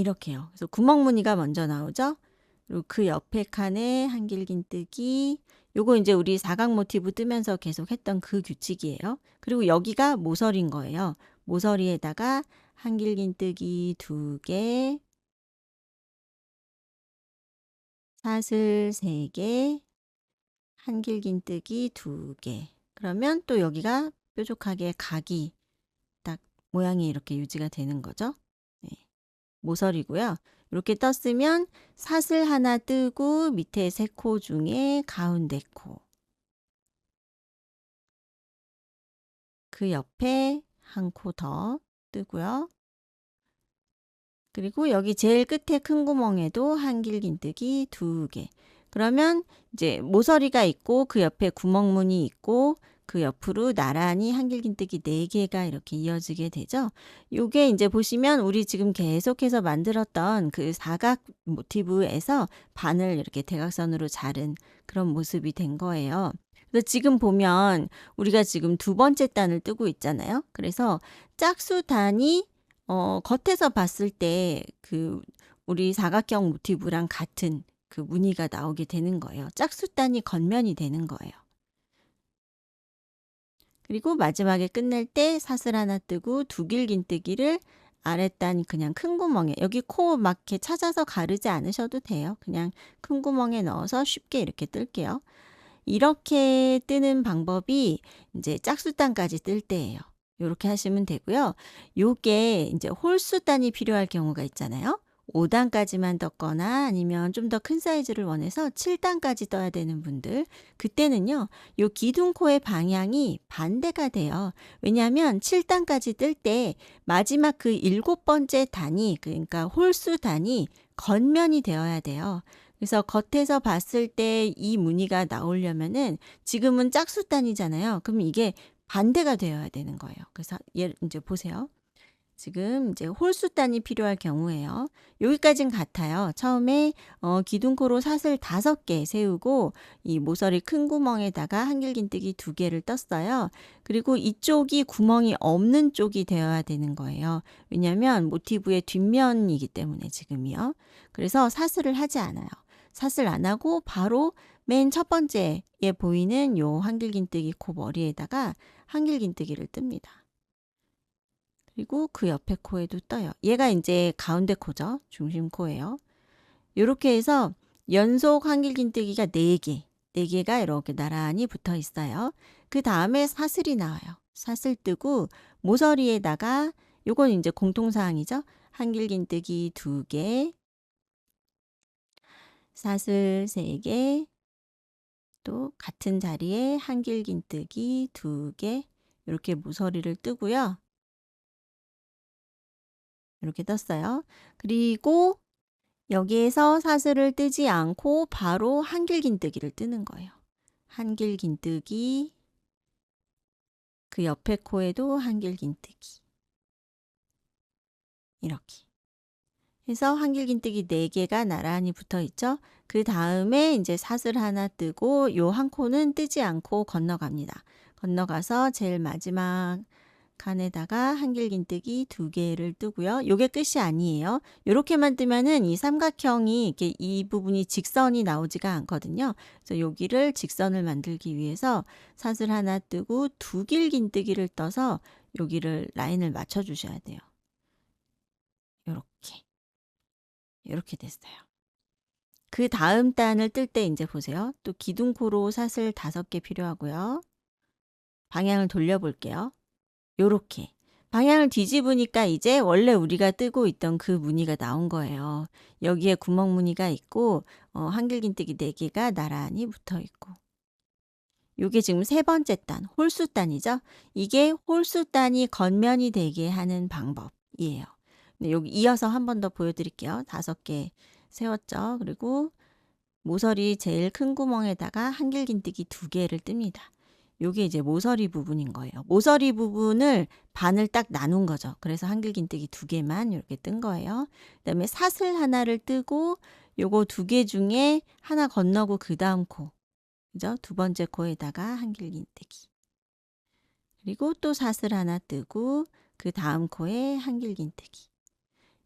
[SPEAKER 1] 이렇게요. 그래서 구멍무늬가 먼저 나오죠. 그리고 그 옆에 칸에 한길긴뜨기. 요거 이제 우리 사각 모티브 뜨면서 계속 했던 그 규칙이에요. 그리고 여기가 모서리인 거예요. 모서리에다가 한길긴뜨기 2개, 사슬 3개, 한길긴뜨기 2개. 그러면 또 여기가 뾰족하게 각이 딱 모양이 이렇게 유지가 되는 거죠. 네. 모서리고요. 이렇게 떴으면 사슬 하나 뜨고 밑에 3코 중에 가운데 코. 그 옆에 한 코 더 뜨고요. 그리고 여기 제일 끝에 큰 구멍에도 한길긴뜨기 2개. 그러면 이제 모서리가 있고 그 옆에 구멍무늬 있고 그 옆으로 나란히 한길긴뜨기 4개가 이렇게 이어지게 되죠. 요게 이제 보시면 우리 지금 계속해서 만들었던 그 사각 모티브에서 반을 이렇게 대각선으로 자른 그런 모습이 된 거예요. 그래서 지금 보면 우리가 지금 2번째 단을 뜨고 있잖아요. 그래서 짝수 단이 겉에서 봤을 때 그 우리 사각형 모티브랑 같은 그 무늬가 나오게 되는 거예요. 짝수단이 겉면이 되는 거예요. 그리고 마지막에 끝낼 때 사슬 하나 뜨고 두길긴뜨기를 아랫단 그냥 큰 구멍에, 여기 코 막 이렇게 찾아서 가르지 않으셔도 돼요. 그냥 큰 구멍에 넣어서 쉽게 이렇게 뜰게요. 이렇게 뜨는 방법이 이제 짝수단까지 뜰 때예요. 요렇게 하시면 되고요. 요게 이제 홀수단이 필요할 경우가 있잖아요. 5단까지만 떴거나 아니면 좀 더 큰 사이즈를 원해서 7단까지 떠야 되는 분들, 그때는요, 요 기둥코의 방향이 반대가 돼요. 왜냐하면 7단까지 뜰 때 마지막 그 7번째 단이, 그러니까 홀수 단이 겉면이 되어야 돼요. 그래서 겉에서 봤을 때 이 무늬가 나오려면은 지금은 짝수단이잖아요. 그럼 이게 반대가 되어야 되는 거예요. 그래서 이제 보세요. 지금 이제 홀수단이 필요할 경우에요. 여기까진 같아요. 처음에 기둥코로 사슬 5개 세우고 이 모서리 큰 구멍에다가 한길긴뜨기 2개를 떴어요. 그리고 이쪽이 구멍이 없는 쪽이 되어야 되는 거예요. 왜냐하면 모티브의 뒷면이기 때문에 지금이요. 그래서 사슬을 하지 않아요. 사슬 안 하고 바로 맨 첫 번째에 보이는 요 한길긴뜨기 코 머리에다가 한길긴뜨기를 뜹니다. 그리고 그 옆에 코에도 떠요. 얘가 이제 가운데 코죠. 중심 코예요. 이렇게 해서 연속 한길긴뜨기가 4개, 4개가 이렇게 나란히 붙어 있어요. 그 다음에 사슬이 나와요. 사슬 뜨고 모서리에다가, 요건 이제 공통사항이죠. 한길긴뜨기 2개, 사슬 3개, 또 같은 자리에 한길긴뜨기 2개, 이렇게 모서리를 뜨고요. 이렇게 떴어요. 그리고 여기에서 사슬을 뜨지 않고 바로 한길긴뜨기를 뜨는 거예요. 한길긴뜨기, 그 옆에 코에도 한길긴뜨기. 이렇게 해서 한길긴뜨기 4개가 나란히 붙어 있죠. 그 다음에 이제 사슬 하나 뜨고 요 한 코는 뜨지 않고 건너갑니다. 건너가서 제일 마지막 칸에다가 한길긴뜨기 2개를 뜨고요. 요게 끝이 아니에요. 요렇게만 뜨면은 이 삼각형이 이렇게 이 부분이 직선이 나오지가 않거든요. 그래서 여기를 직선을 만들기 위해서 사슬 하나 뜨고 두길긴뜨기를 떠서 여기를 라인을 맞춰 주셔야 돼요. 요렇게. 요렇게 됐어요. 그 다음 단을 뜰 때 이제 보세요. 또 기둥코로 사슬 5개 필요하고요. 방향을 돌려 볼게요. 요렇게. 방향을 뒤집으니까 이제 원래 우리가 뜨고 있던 그 무늬가 나온 거예요. 여기에 구멍 무늬가 있고 한길긴뜨기 4개가 나란히 붙어 있고. 요게 지금 3번째 단, 홀수단이죠. 이게 홀수단이 겉면이 되게 하는 방법이에요. 네, 여기 이어서 한 번 더 보여드릴게요. 5개 세웠죠. 그리고 모서리 제일 큰 구멍에다가 한길긴뜨기 2개를 뜹니다. 요게 이제 모서리 부분인 거예요. 모서리 부분을 반을 딱 나눈 거죠. 그래서 한길긴뜨기 2개만 이렇게 뜬 거예요. 그다음에 사슬 하나를 뜨고 요거 2개 중에 하나 건너고 그 다음 코, 그죠? 2번째 코에다가 한길긴뜨기. 그리고 또 사슬 하나 뜨고 그 다음 코에 한길긴뜨기.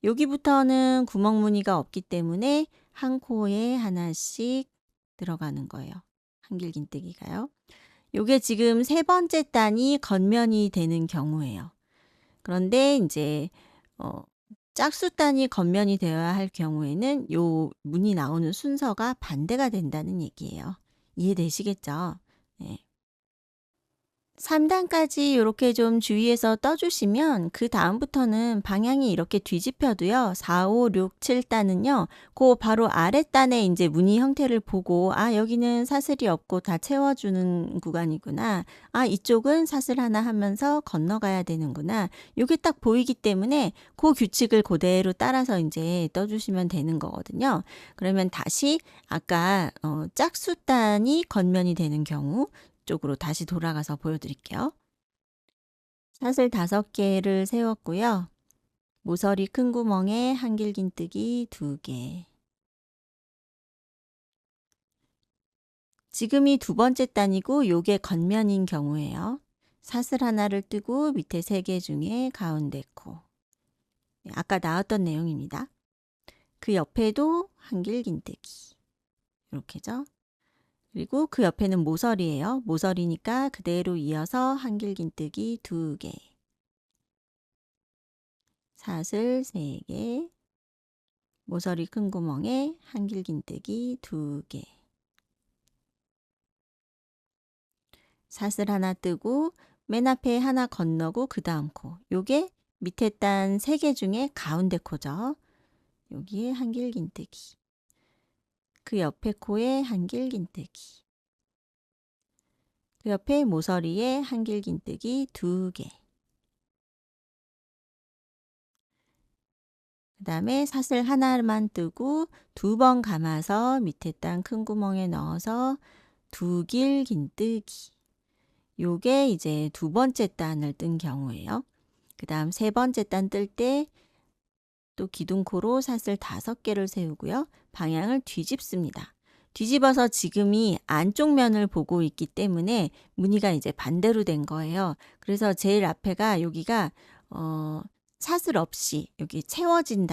[SPEAKER 1] 여기부터는 구멍 무늬가 없기 때문에 한 코에 하나씩 들어가는 거예요. 한길긴뜨기가요. 요게 지금 세 번째 단이 겉면이 되는 경우예요. 그런데 이제 짝수단이 겉면이 되어야 할 경우에는 요 문이 나오는 순서가 반대가 된다는 얘기예요. 이해되시겠죠? 네. 3단까지 이렇게 좀 주의해서 떠주시면 그 다음부터는 방향이 이렇게 뒤집혀도요. 4, 5, 6, 7단은요. 그 바로 아랫단에 이제 무늬 형태를 보고 아 여기는 사슬이 없고 다 채워주는 구간이구나. 아 이쪽은 사슬 하나 하면서 건너가야 되는구나. 이게 딱 보이기 때문에 그 규칙을 그대로 따라서 이제 떠주시면 되는 거거든요. 그러면 다시 아까 짝수단이 겉면이 되는 경우 쪽으로 다시 돌아가서 보여드릴게요. 사슬 5개를 세웠고요. 모서리 큰 구멍에 한길긴뜨기 2개. 지금이 두 번째 단이고 요게 겉면인 경우예요. 사슬 하나를 뜨고 밑에 3개 중에 가운데 코. 아까 나왔던 내용입니다. 그 옆에도 한길긴뜨기. 이렇게죠. 그리고 그 옆에는 모서리예요. 모서리니까 그대로 이어서 한길긴뜨기 2개. 사슬 3개. 모서리 큰 구멍에 한길긴뜨기 2개. 사슬 하나 뜨고 맨 앞에 하나 건너고 그 다음 코. 요게 밑에 단 3개 중에 가운데 코죠. 여기에 한길긴뜨기. 그 옆에 코에 한길긴뜨기. 그 옆에 모서리에 한길긴뜨기 2개. 그 다음에 사슬 하나만 뜨고 2번 감아서 밑에 단 큰 구멍에 넣어서 2길 긴뜨기. 요게 이제 두 번째 단을 뜬 경우예요. 그 다음 세 번째 단 뜰 때 또 기둥코로 사슬 5개를 세우고요. 방향을 뒤집습니다. 뒤집어서 지금이 안쪽 면을 보고 있기 때문에 무늬가 이제 반대로 된 거예요. 그래서 제일 앞에가 여기가 사슬 없이 여기 채워진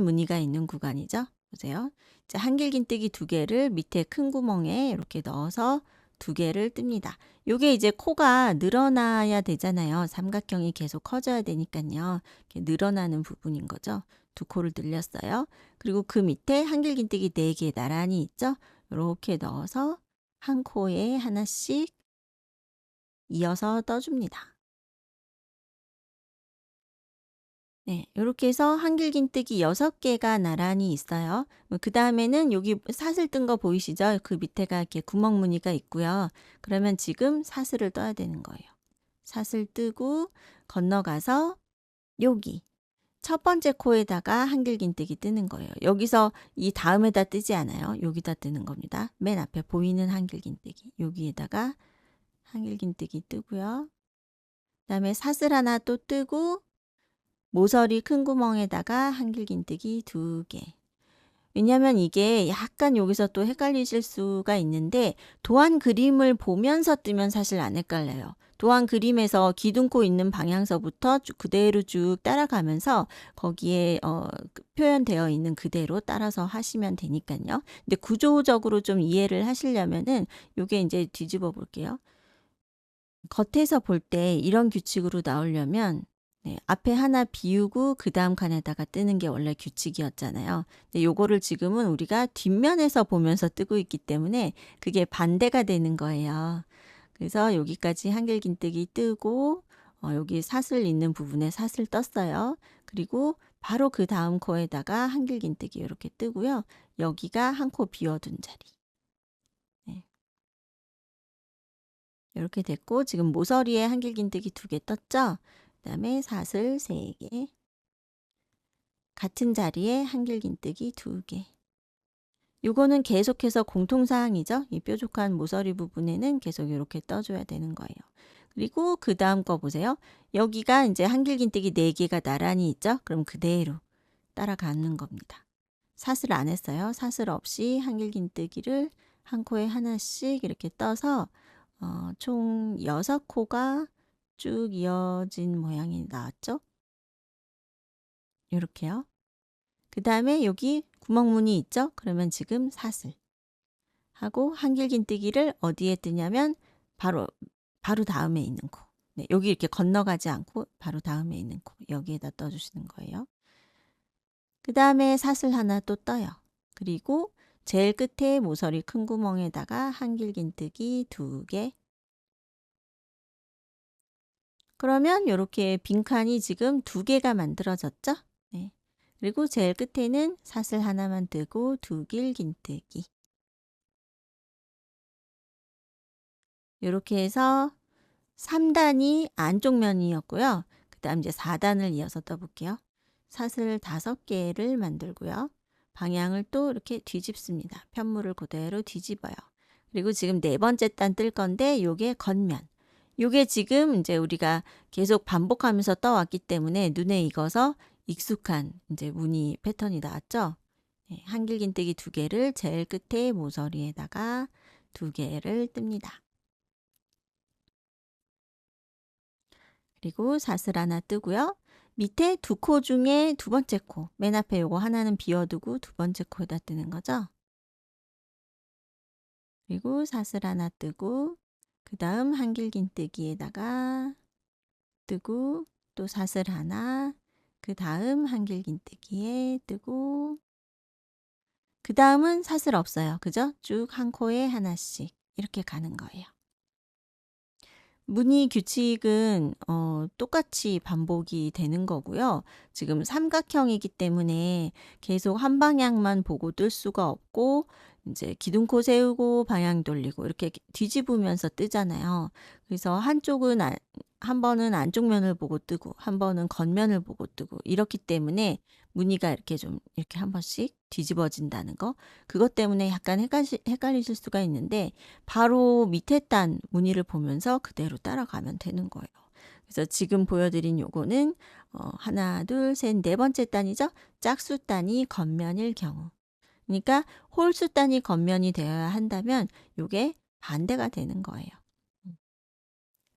[SPEAKER 1] 무늬가 있는 구간이죠. 보세요. 자, 한길긴뜨기 2개를 밑에 큰 구멍에 이렇게 넣어서 2개를 뜹니다. 요게 이제 코가 늘어나야 되잖아요. 삼각형이 계속 커져야 되니까요. 이렇게 늘어나는 부분인 거죠. 2코를 늘렸어요. 그리고 그 밑에 한길긴뜨기 4개 나란히 있죠. 이렇게 넣어서 한 코에 하나씩 이어서 떠줍니다. 네, 이렇게 해서 한길긴뜨기 6개가 나란히 있어요. 그 다음에는 여기 사슬 뜬 거 보이시죠? 그 밑에가 이렇게 구멍 무늬가 있고요. 그러면 지금 사슬을 떠야 되는 거예요. 사슬 뜨고 건너가서 여기 첫 번째 코에다가 한길긴뜨기 뜨는 거예요. 여기서 이 다음에다 뜨지 않아요. 여기다 뜨는 겁니다. 맨 앞에 보이는 한길긴뜨기. 여기에다가 한길긴뜨기 뜨고요. 그다음에 사슬 하나 또 뜨고 모서리 큰 구멍에다가 한길긴뜨기 2개. 왜냐면 이게 약간 여기서 또 헷갈리실 수가 있는데 도안 그림을 보면서 뜨면 사실 안 헷갈려요. 도안 그림에서 기둥코 있는 방향서부터 그대로 쭉 따라가면서 거기에 표현되어 있는 그대로 따라서 하시면 되니까요. 근데 구조적으로 좀 이해를 하시려면은 요게 이제 뒤집어 볼게요. 겉에서 볼 때 이런 규칙으로 나오려면 네, 앞에 하나 비우고 그 다음 칸에다가 뜨는 게 원래 규칙이었잖아요. 근데 요거를 지금은 우리가 뒷면에서 보면서 뜨고 있기 때문에 그게 반대가 되는 거예요. 그래서 여기까지 한길긴뜨기 뜨고 여기 사슬 있는 부분에 사슬 떴어요. 그리고 바로 그 다음 코에다가 한길긴뜨기 이렇게 뜨고요. 여기가 한 코 비워둔 자리. 네. 이렇게 됐고 지금 모서리에 한길긴뜨기 2개 떴죠? 그 다음에 사슬 3개. 같은 자리에 한길긴뜨기 2개. 요거는 계속해서 공통사항이죠. 이 뾰족한 모서리 부분에는 계속 이렇게 떠줘야 되는 거예요. 그리고 그 다음 거 보세요. 여기가 이제 한길긴뜨기 4개가 나란히 있죠. 그럼 그대로 따라가는 겁니다. 사슬 안 했어요. 사슬 없이 한길긴뜨기를 한 코에 하나씩 이렇게 떠서 총 6코가 쭉 이어진 모양이 나왔죠? 요렇게요. 그다음에 여기 구멍무늬 있죠? 그러면 지금 사슬 하고 한길긴뜨기를 어디에 뜨냐면 바로 다음에 있는 코. 네, 여기 이렇게 건너가지 않고 바로 다음에 있는 코. 여기에다 떠 주시는 거예요. 그다음에 사슬 하나 또 떠요. 그리고 제일 끝에 모서리 큰 구멍에다가 한길긴뜨기 2개. 그러면 요렇게 빈칸이 지금 2개가 만들어졌죠? 네. 그리고 제일 끝에는 사슬 하나만 뜨고 2길 긴뜨기. 요렇게 해서 3단이 안쪽 면이었고요. 그다음 이제 4단을 이어서 떠 볼게요. 사슬 5개를 만들고요. 방향을 또 이렇게 뒤집습니다. 편물을 그대로 뒤집어요. 그리고 지금 4번째 단 뜰 건데 요게 겉면. 요게 지금 이제 우리가 계속 반복하면서 떠왔기 때문에 눈에 익어서 익숙한 이제 무늬 패턴이 나왔죠. 네, 한길긴뜨기 2개를 제일 끝에 모서리에다가 2개를 뜹니다. 그리고 사슬 하나 뜨고요. 밑에 2코 중에 2번째 코, 맨 앞에 요거 하나는 비워두고 2번째 코에다 뜨는 거죠. 그리고 사슬 하나 뜨고 그 다음 한길긴뜨기에다가 뜨고 또 사슬 하나, 그 다음 한길긴뜨기에 뜨고 그 다음은 사슬 없어요. 그죠? 쭉 한 코에 하나씩 이렇게 가는 거예요. 무늬 규칙은 똑같이 반복이 되는 거고요. 지금 삼각형이기 때문에 계속 한 방향만 보고 뜰 수가 없고 이제 기둥코 세우고 방향 돌리고 이렇게 뒤집으면서 뜨잖아요. 그래서 한 번은 안쪽 면을 보고 뜨고 한 번은 겉면을 보고 뜨고 이렇기 때문에 무늬가 이렇게 좀 이렇게 한 번씩 뒤집어진다는 거. 그것 때문에 약간 헷갈리실 수가 있는데 바로 밑에 단 무늬를 보면서 그대로 따라가면 되는 거예요. 그래서 지금 보여드린 요거는 하나, 둘, 셋, 4번째 단이죠. 짝수 단이 겉면일 경우. 그러니까 홀수 단이 겉면이 되어야 한다면 요게 반대가 되는 거예요.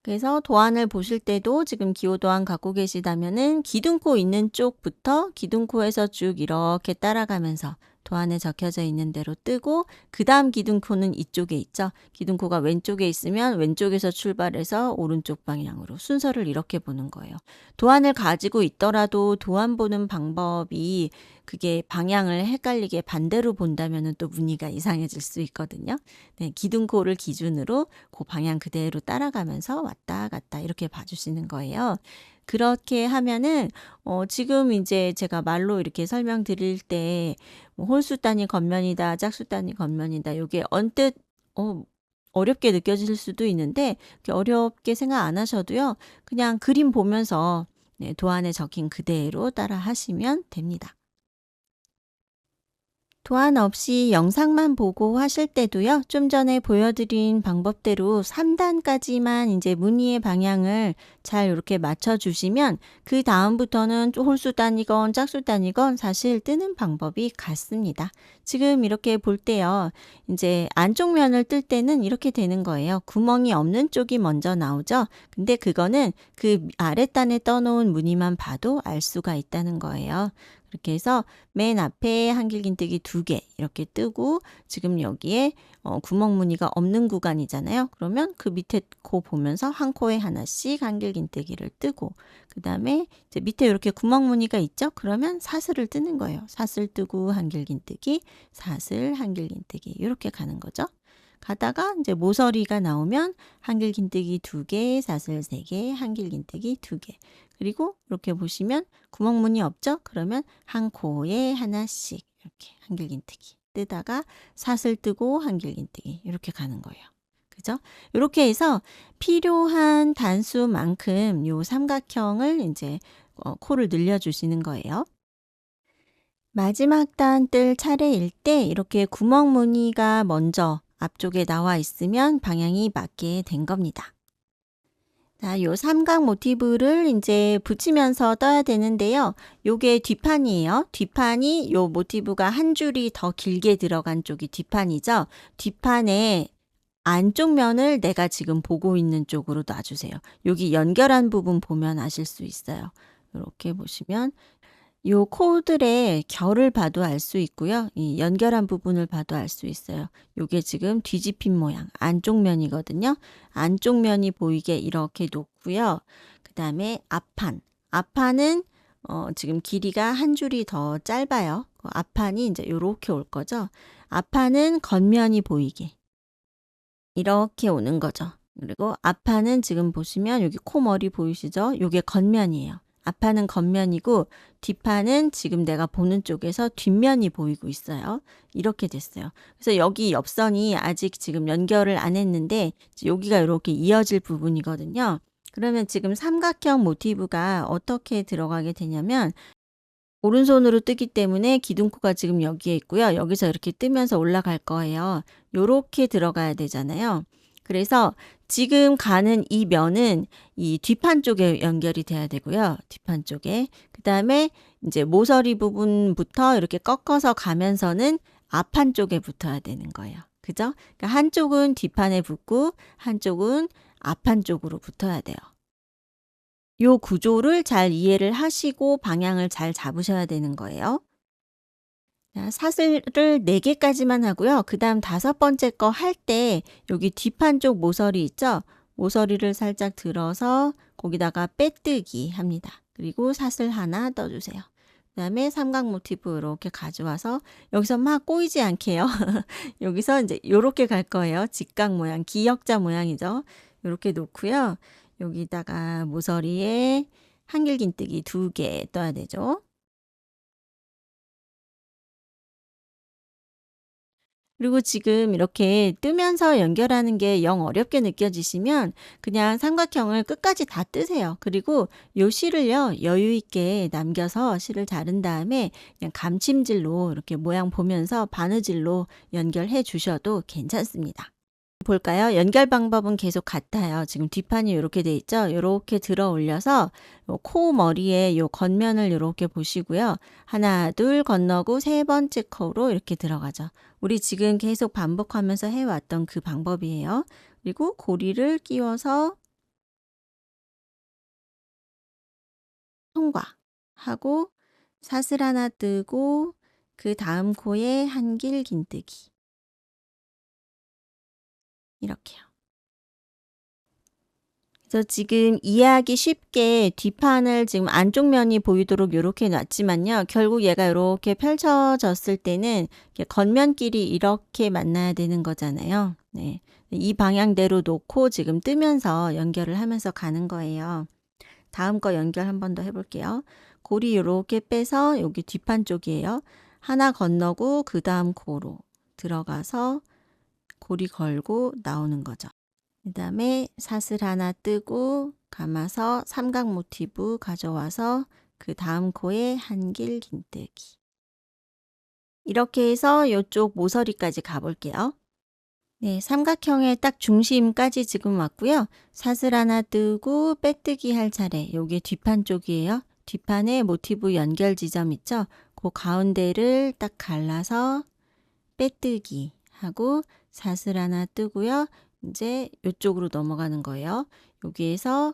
[SPEAKER 1] 그래서 도안을 보실 때도 지금 기호 도안 갖고 계시다면은 기둥코 있는 쪽부터 기둥코에서 쭉 이렇게 따라가면서 도안에 적혀져 있는 대로 뜨고 그 다음 기둥코는 이쪽에 있죠. 기둥코가 왼쪽에 있으면 왼쪽에서 출발해서 오른쪽 방향으로 순서를 이렇게 보는 거예요. 도안을 가지고 있더라도 도안 보는 방법이 그게 방향을 헷갈리게 반대로 본다면 또 무늬가 이상해질 수 있거든요. 네, 기둥코를 기준으로 그 방향 그대로 따라가면서 왔다 갔다 이렇게 봐주시는 거예요. 그렇게 하면은 지금 이제 제가 말로 이렇게 설명드릴 때 홀수 단위 겉면이다, 짝수 단위 겉면이다. 요게 언뜻 어렵게 느껴질 수도 있는데 어렵게 생각 안 하셔도요. 그냥 그림 보면서 네, 도안에 적힌 그대로 따라 하시면 됩니다. 도안 없이 영상만 보고 하실 때도요. 좀 전에 보여드린 방법대로 3단까지만 이제 무늬의 방향을 잘 이렇게 맞춰 주시면 그 다음부터는 홀수 단위건 짝수 단위건 사실 뜨는 방법이 같습니다. 지금 이렇게 볼 때요. 이제 안쪽 면을 뜰 때는 이렇게 되는 거예요. 구멍이 없는 쪽이 먼저 나오죠. 근데 그거는 그 아랫단에 떠놓은 무늬만 봐도 알 수가 있다는 거예요. 그렇게 해서 맨 앞에 한길긴뜨기 2개 이렇게 뜨고 지금 여기에 구멍 무늬가 없는 구간이잖아요. 그러면 그 밑에 코 보면서 한 코에 하나씩 한길긴뜨기를 뜨고 그 다음에 이제 밑에 이렇게 구멍 무늬가 있죠. 그러면 사슬을 뜨는 거예요. 사슬 뜨고 한길긴뜨기, 사슬, 한길긴뜨기 이렇게 가는 거죠. 가다가 이제 모서리가 나오면 한길긴뜨기 2개, 사슬 3개, 한길긴뜨기 2개. 그리고 이렇게 보시면 구멍무늬 없죠? 그러면 한 코에 하나씩 이렇게 한길긴뜨기 뜨다가 사슬 뜨고 한길긴뜨기 이렇게 가는 거예요. 그죠? 이렇게 해서 필요한 단수만큼 요 삼각형을 이제 코를 늘려주시는 거예요. 마지막 단 뜰 차례일 때 이렇게 구멍 무늬가 먼저 앞쪽에 나와 있으면 방향이 맞게 된 겁니다. 자, 요 삼각 모티브를 이제 붙이면서 떠야 되는데요. 요게 뒷판이에요. 뒷판이 요 모티브가 한 줄이 더 길게 들어간 쪽이 뒷판이죠. 뒷판에 안쪽 면을 내가 지금 보고 있는 쪽으로 놔주세요. 여기 연결한 부분 보면 아실 수 있어요. 이렇게 보시면 요 코들의 결을 봐도 알 수 있고요. 이 연결한 부분을 봐도 알 수 있어요. 요게 지금 뒤집힌 모양, 안쪽 면이거든요. 안쪽 면이 보이게 이렇게 놓고요. 그 다음에 앞판. 앞판은 지금 길이가 한 줄이 더 짧아요. 앞판이 이제 요렇게 올 거죠. 앞판은 겉면이 보이게. 이렇게 오는 거죠. 그리고 앞판은 지금 보시면 여기 코머리 보이시죠? 요게 겉면이에요. 앞판은 겉면이고 뒷판은 지금 내가 보는 쪽에서 뒷면이 보이고 있어요. 이렇게 됐어요. 그래서 여기 옆선이 아직 지금 연결을 안 했는데 여기가 이렇게 이어질 부분이거든요. 그러면 지금 삼각형 모티브가 어떻게 들어가게 되냐면 오른손으로 뜨기 때문에 기둥코가 지금 여기에 있고요. 여기서 이렇게 뜨면서 올라갈 거예요. 요렇게 들어가야 되잖아요. 그래서 지금 가는 이 면은 이 뒷판 쪽에 연결이 돼야 되고요. 뒷판 쪽에. 그 다음에 이제 모서리 부분부터 이렇게 꺾어서 가면서는 앞판 쪽에 붙어야 되는 거예요. 그죠? 그러니까 한쪽은 뒷판에 붙고 한쪽은 앞판 쪽으로 붙어야 돼요. 요 구조를 잘 이해를 하시고 방향을 잘 잡으셔야 되는 거예요. 자, 사슬을 4개까지만 하고요. 그 다음 5번째 거 할 때 여기 뒷판 쪽 모서리 있죠? 모서리를 살짝 들어서 거기다가 빼뜨기 합니다. 그리고 사슬 하나 떠주세요. 그 다음에 삼각 모티브 이렇게 가져와서 여기서 막 꼬이지 않게요. 여기서 이제 요렇게 갈 거예요. 직각 모양, 기역자 모양이죠. 요렇게 놓고요. 여기다가 모서리에 한길긴뜨기 2개 떠야 되죠. 그리고 지금 이렇게 뜨면서 연결하는 게 영 어렵게 느껴지시면 그냥 삼각형을 끝까지 다 뜨세요. 그리고 요 실을요, 여유 있게 남겨서 실을 자른 다음에 그냥 감침질로 이렇게 모양 보면서 바느질로 연결해 주셔도 괜찮습니다. 볼까요? 연결 방법은 계속 같아요. 지금 뒷판이 이렇게 돼 있죠? 이렇게 들어 올려서 코 머리에 요 겉면을 이렇게 보시고요. 하나, 둘 건너고 3번째 코로 이렇게 들어가죠. 우리 지금 계속 반복하면서 해왔던 그 방법이에요. 그리고 고리를 끼워서 통과하고 사슬 하나 뜨고 그 다음 코에 한길 긴뜨기. 이렇게요. 그래서 지금 이해하기 쉽게 뒷판을 지금 안쪽 면이 보이도록 이렇게 놨지만요. 결국 얘가 이렇게 펼쳐졌을 때는 겉면끼리 이렇게 만나야 되는 거잖아요. 네. 이 방향대로 놓고 지금 뜨면서 연결을 하면서 가는 거예요. 다음 거 연결 한 번 더 해볼게요. 고리 이렇게 빼서 여기 뒷판 쪽이에요. 하나 건너고 그 다음 코로 들어가서 고리 걸고 나오는 거죠. 그 다음에 사슬 하나 뜨고 감아서 삼각 모티브 가져와서 그 다음 코에 한길 긴뜨기. 이렇게 해서 이쪽 모서리까지 가볼게요. 네, 삼각형의 딱 중심까지 지금 왔고요. 사슬 하나 뜨고 빼뜨기 할 차례. 요게 뒷판 쪽이에요. 뒷판에 모티브 연결 지점 있죠? 그 가운데를 딱 갈라서 빼뜨기 하고 사슬 하나 뜨고요. 이제 이쪽으로 넘어가는 거예요. 여기에서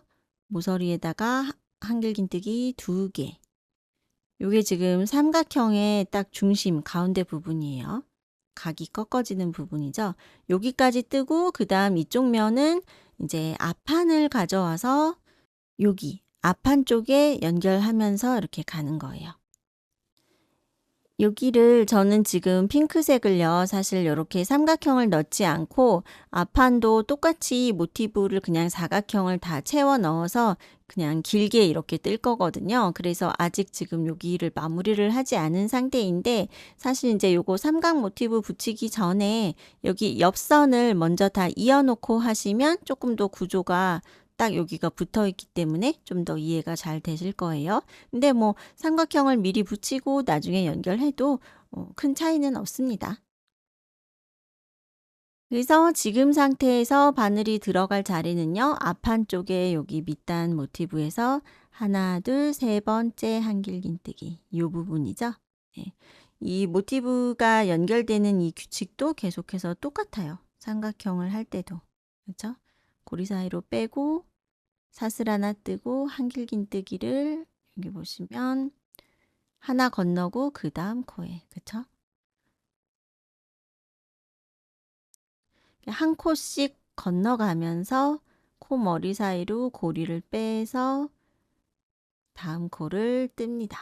[SPEAKER 1] 모서리에다가 한길긴뜨기 2개. 요게 지금 삼각형의 딱 중심 가운데 부분이에요. 각이 꺾어지는 부분이죠. 여기까지 뜨고 그 다음 이쪽 면은 이제 앞판을 가져와서 여기 앞판 쪽에 연결하면서 이렇게 가는 거예요. 여기를 저는 지금 핑크색을요. 사실 이렇게 삼각형을 넣지 않고 앞판도 똑같이 모티브를 그냥 사각형을 다 채워 넣어서 그냥 길게 이렇게 뜰 거거든요. 그래서 아직 지금 여기를 마무리를 하지 않은 상태인데 사실 이제 요거 삼각 모티브 붙이기 전에 여기 옆선을 먼저 다 이어 놓고 하시면 조금 더 구조가 딱 여기가 붙어 있기 때문에 좀 더 이해가 잘 되실 거예요. 근데 뭐 삼각형을 미리 붙이고 나중에 연결해도 큰 차이는 없습니다. 그래서 지금 상태에서 바늘이 들어갈 자리는요. 앞판 쪽에 여기 밑단 모티브에서 하나, 둘, 3번째 한길긴뜨기 이 부분이죠. 네. 이 모티브가 연결되는 이 규칙도 계속해서 똑같아요. 삼각형을 할 때도. 그렇죠? 고리 사이로 빼고 사슬 하나 뜨고 한길긴뜨기를 여기 보시면 하나 건너고 그 다음 코에. 그쵸? 한 코씩 건너가면서 코 머리 사이로 고리를 빼서 다음 코를 뜹니다.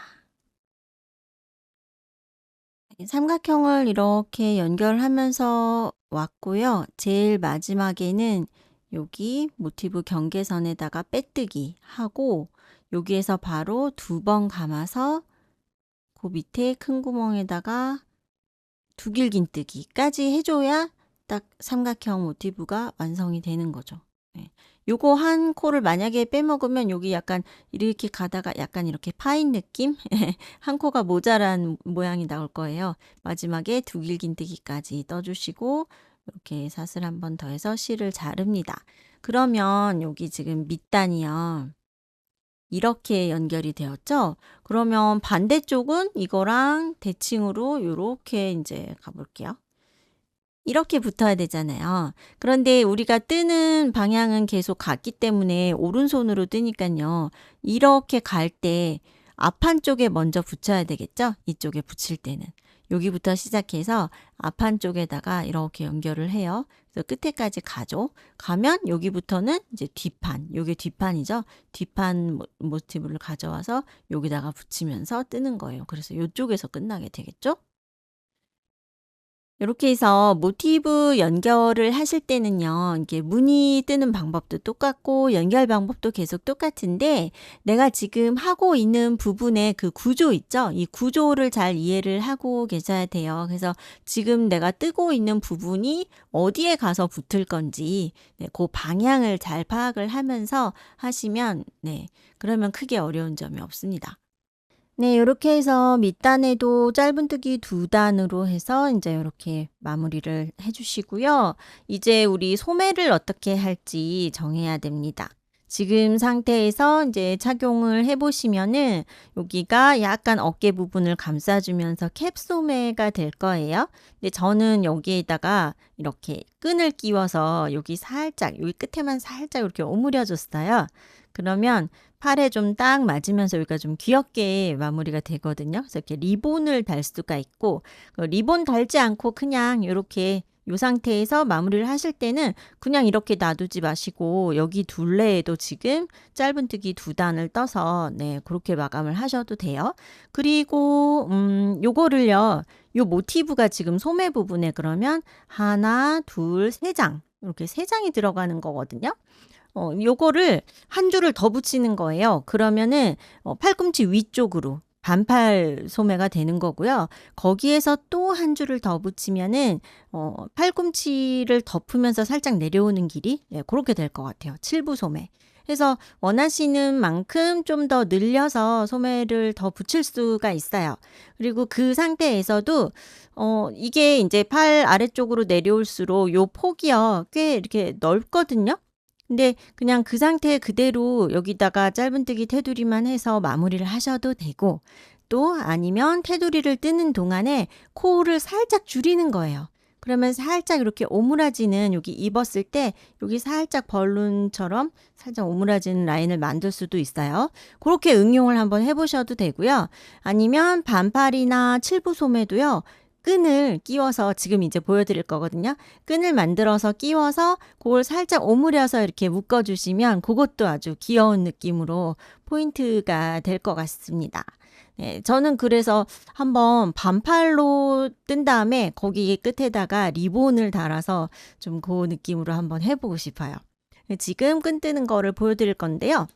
[SPEAKER 1] 삼각형을 이렇게 연결하면서 왔고요. 제일 마지막에는 여기 모티브 경계선에다가 빼뜨기 하고 여기에서 바로 2번 감아서 그 밑에 큰 구멍에다가 두길긴뜨기까지 해줘야 딱 삼각형 모티브가 완성이 되는 거죠. 네. 요거 한 코를 만약에 빼먹으면 여기 약간 이렇게 가다가 약간 이렇게 파인 느낌? 한 코가 모자란 모양이 나올 거예요. 마지막에 두길긴뜨기까지 떠주시고 이렇게 사슬 한 번 더 해서 실을 자릅니다. 그러면 여기 지금 밑단이요. 이렇게 연결이 되었죠? 그러면 반대쪽은 이거랑 대칭으로 이렇게 이제 가볼게요. 이렇게 붙어야 되잖아요. 그런데 우리가 뜨는 방향은 계속 같기 때문에 오른손으로 뜨니까요. 이렇게 갈 때 앞판 쪽에 먼저 붙여야 되겠죠? 이쪽에 붙일 때는. 여기부터 시작해서 앞판 쪽에다가 이렇게 연결을 해요. 그래서 끝에까지 가죠. 가면 여기부터는 이제 뒷판, 요게 뒷판이죠. 뒷판 모티브를 가져와서 여기다가 붙이면서 뜨는 거예요. 그래서 이쪽에서 끝나게 되겠죠? 이렇게 해서 모티브 연결을 하실 때는요. 이게 무늬 뜨는 방법도 똑같고 연결 방법도 계속 똑같은데 내가 지금 하고 있는 부분의 그 구조 있죠? 이 구조를 잘 이해를 하고 계셔야 돼요. 그래서 지금 내가 뜨고 있는 부분이 어디에 가서 붙을 건지 그 방향을 잘 파악을 하면서 하시면 그러면 크게 어려운 점이 없습니다. 네, 이렇게 해서 밑단에도 짧은뜨기 2단으로 해서 이제 이렇게 마무리를 해주시고요. 이제 우리 소매를 어떻게 할지 정해야 됩니다. 지금 상태에서 이제 착용을 해보시면은 여기가 약간 어깨 부분을 감싸주면서 캡 소매가 될 거예요. 근데 저는 여기에다가 이렇게 끈을 끼워서 여기 살짝, 여기 끝에만 살짝 이렇게 오므려 줬어요. 그러면 팔에 좀 딱 맞으면서 여기가 좀 귀엽게 마무리가 되거든요. 그래서 이렇게 리본을 달 수가 있고 리본 달지 않고 그냥 이렇게 이 상태에서 마무리를 하실 때는 그냥 이렇게 놔두지 마시고 여기 둘레에도 지금 짧은뜨기 2단을 떠서 그렇게 마감을 하셔도 돼요. 그리고 요거를요. 요 모티브가 지금 소매 부분에 그러면 하나, 둘, 3장 이렇게 3장이 들어가는 거거든요. 요거를 한 줄을 더 붙이는 거예요. 그러면은 팔꿈치 위쪽으로 반팔 소매가 되는 거고요. 거기에서 또 한 줄을 더 붙이면은 팔꿈치를 덮으면서 살짝 내려오는 길이 그렇게 될 것 같아요. 7부 소매. 그래서 원하시는 만큼 좀 더 늘려서 소매를 더 붙일 수가 있어요. 그리고 그 상태에서도 이게 이제 팔 아래쪽으로 내려올수록 요 폭이요. 꽤 이렇게 넓거든요. 근데 그냥 그 상태 그대로 여기다가 짧은뜨기 테두리만 해서 마무리를 하셔도 되고 또 아니면 테두리를 뜨는 동안에 코를 살짝 줄이는 거예요. 그러면 살짝 이렇게 오므라지는 여기 입었을 때 여기 살짝 벌룬처럼 살짝 오므라지는 라인을 만들 수도 있어요. 그렇게 응용을 한번 해보셔도 되고요. 아니면 반팔이나 7부 소매도요. 끈을 끼워서 지금 이제 보여드릴 거거든요. 끈을 만들어서 끼워서 그걸 살짝 오므려서 이렇게 묶어주시면 그것도 아주 귀여운 느낌으로 포인트가 될 것 같습니다. 네, 저는 그래서 한번 반팔로 뜬 다음에 거기 끝에다가 리본을 달아서 좀 그 느낌으로 한번 해보고 싶어요. 지금 끈 뜨는 거를 보여드릴 건데요.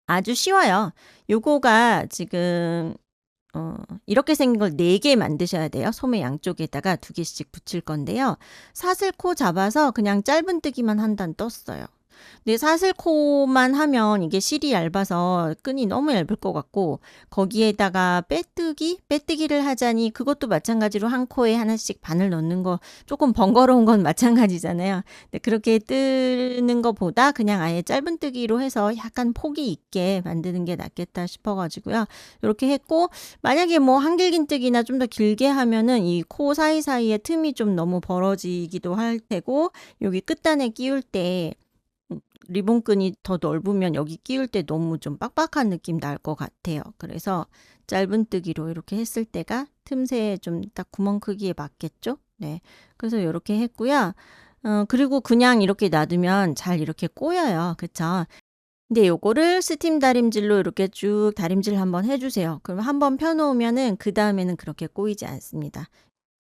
[SPEAKER 1] 아주 쉬워요. 요거가 지금 이렇게 생긴 걸 4개 만드셔야 돼요. 소매 양쪽에다가 2개씩 붙일 건데요. 사슬코 잡아서 그냥 짧은뜨기만 한 단 떴어요. 근데 사슬코만 하면 이게 실이 얇아서 끈이 너무 얇을 것 같고 거기에다가 빼뜨기를 하자니 그것도 마찬가지로 한 코에 하나씩 바늘 넣는 거 조금 번거로운 건 마찬가지잖아요. 근데 그렇게 뜨는 것보다 그냥 아예 짧은뜨기로 해서 약간 폭이 있게 만드는 게 낫겠다 싶어가지고요. 이렇게 했고 만약에 뭐 한길긴뜨기나 좀 더 길게 하면은 이 코 사이사이에 틈이 좀 너무 벌어지기도 할 테고 여기 끝단에 끼울 때 리본끈이 더 넓으면 여기 끼울 때 너무 좀 빡빡한 느낌 날 것 같아요. 그래서 짧은뜨기로 이렇게 했을 때가 틈새에 좀 딱 구멍 크기에 맞겠죠? 네. 그래서 이렇게 했고요. 그리고 그냥 이렇게 놔두면 잘 이렇게 꼬여요. 그쵸? 근데 요거를 스팀 다림질로 이렇게 쭉 다림질 한번 해주세요. 그럼 한번 펴놓으면은 그 다음에는 그렇게 꼬이지 않습니다.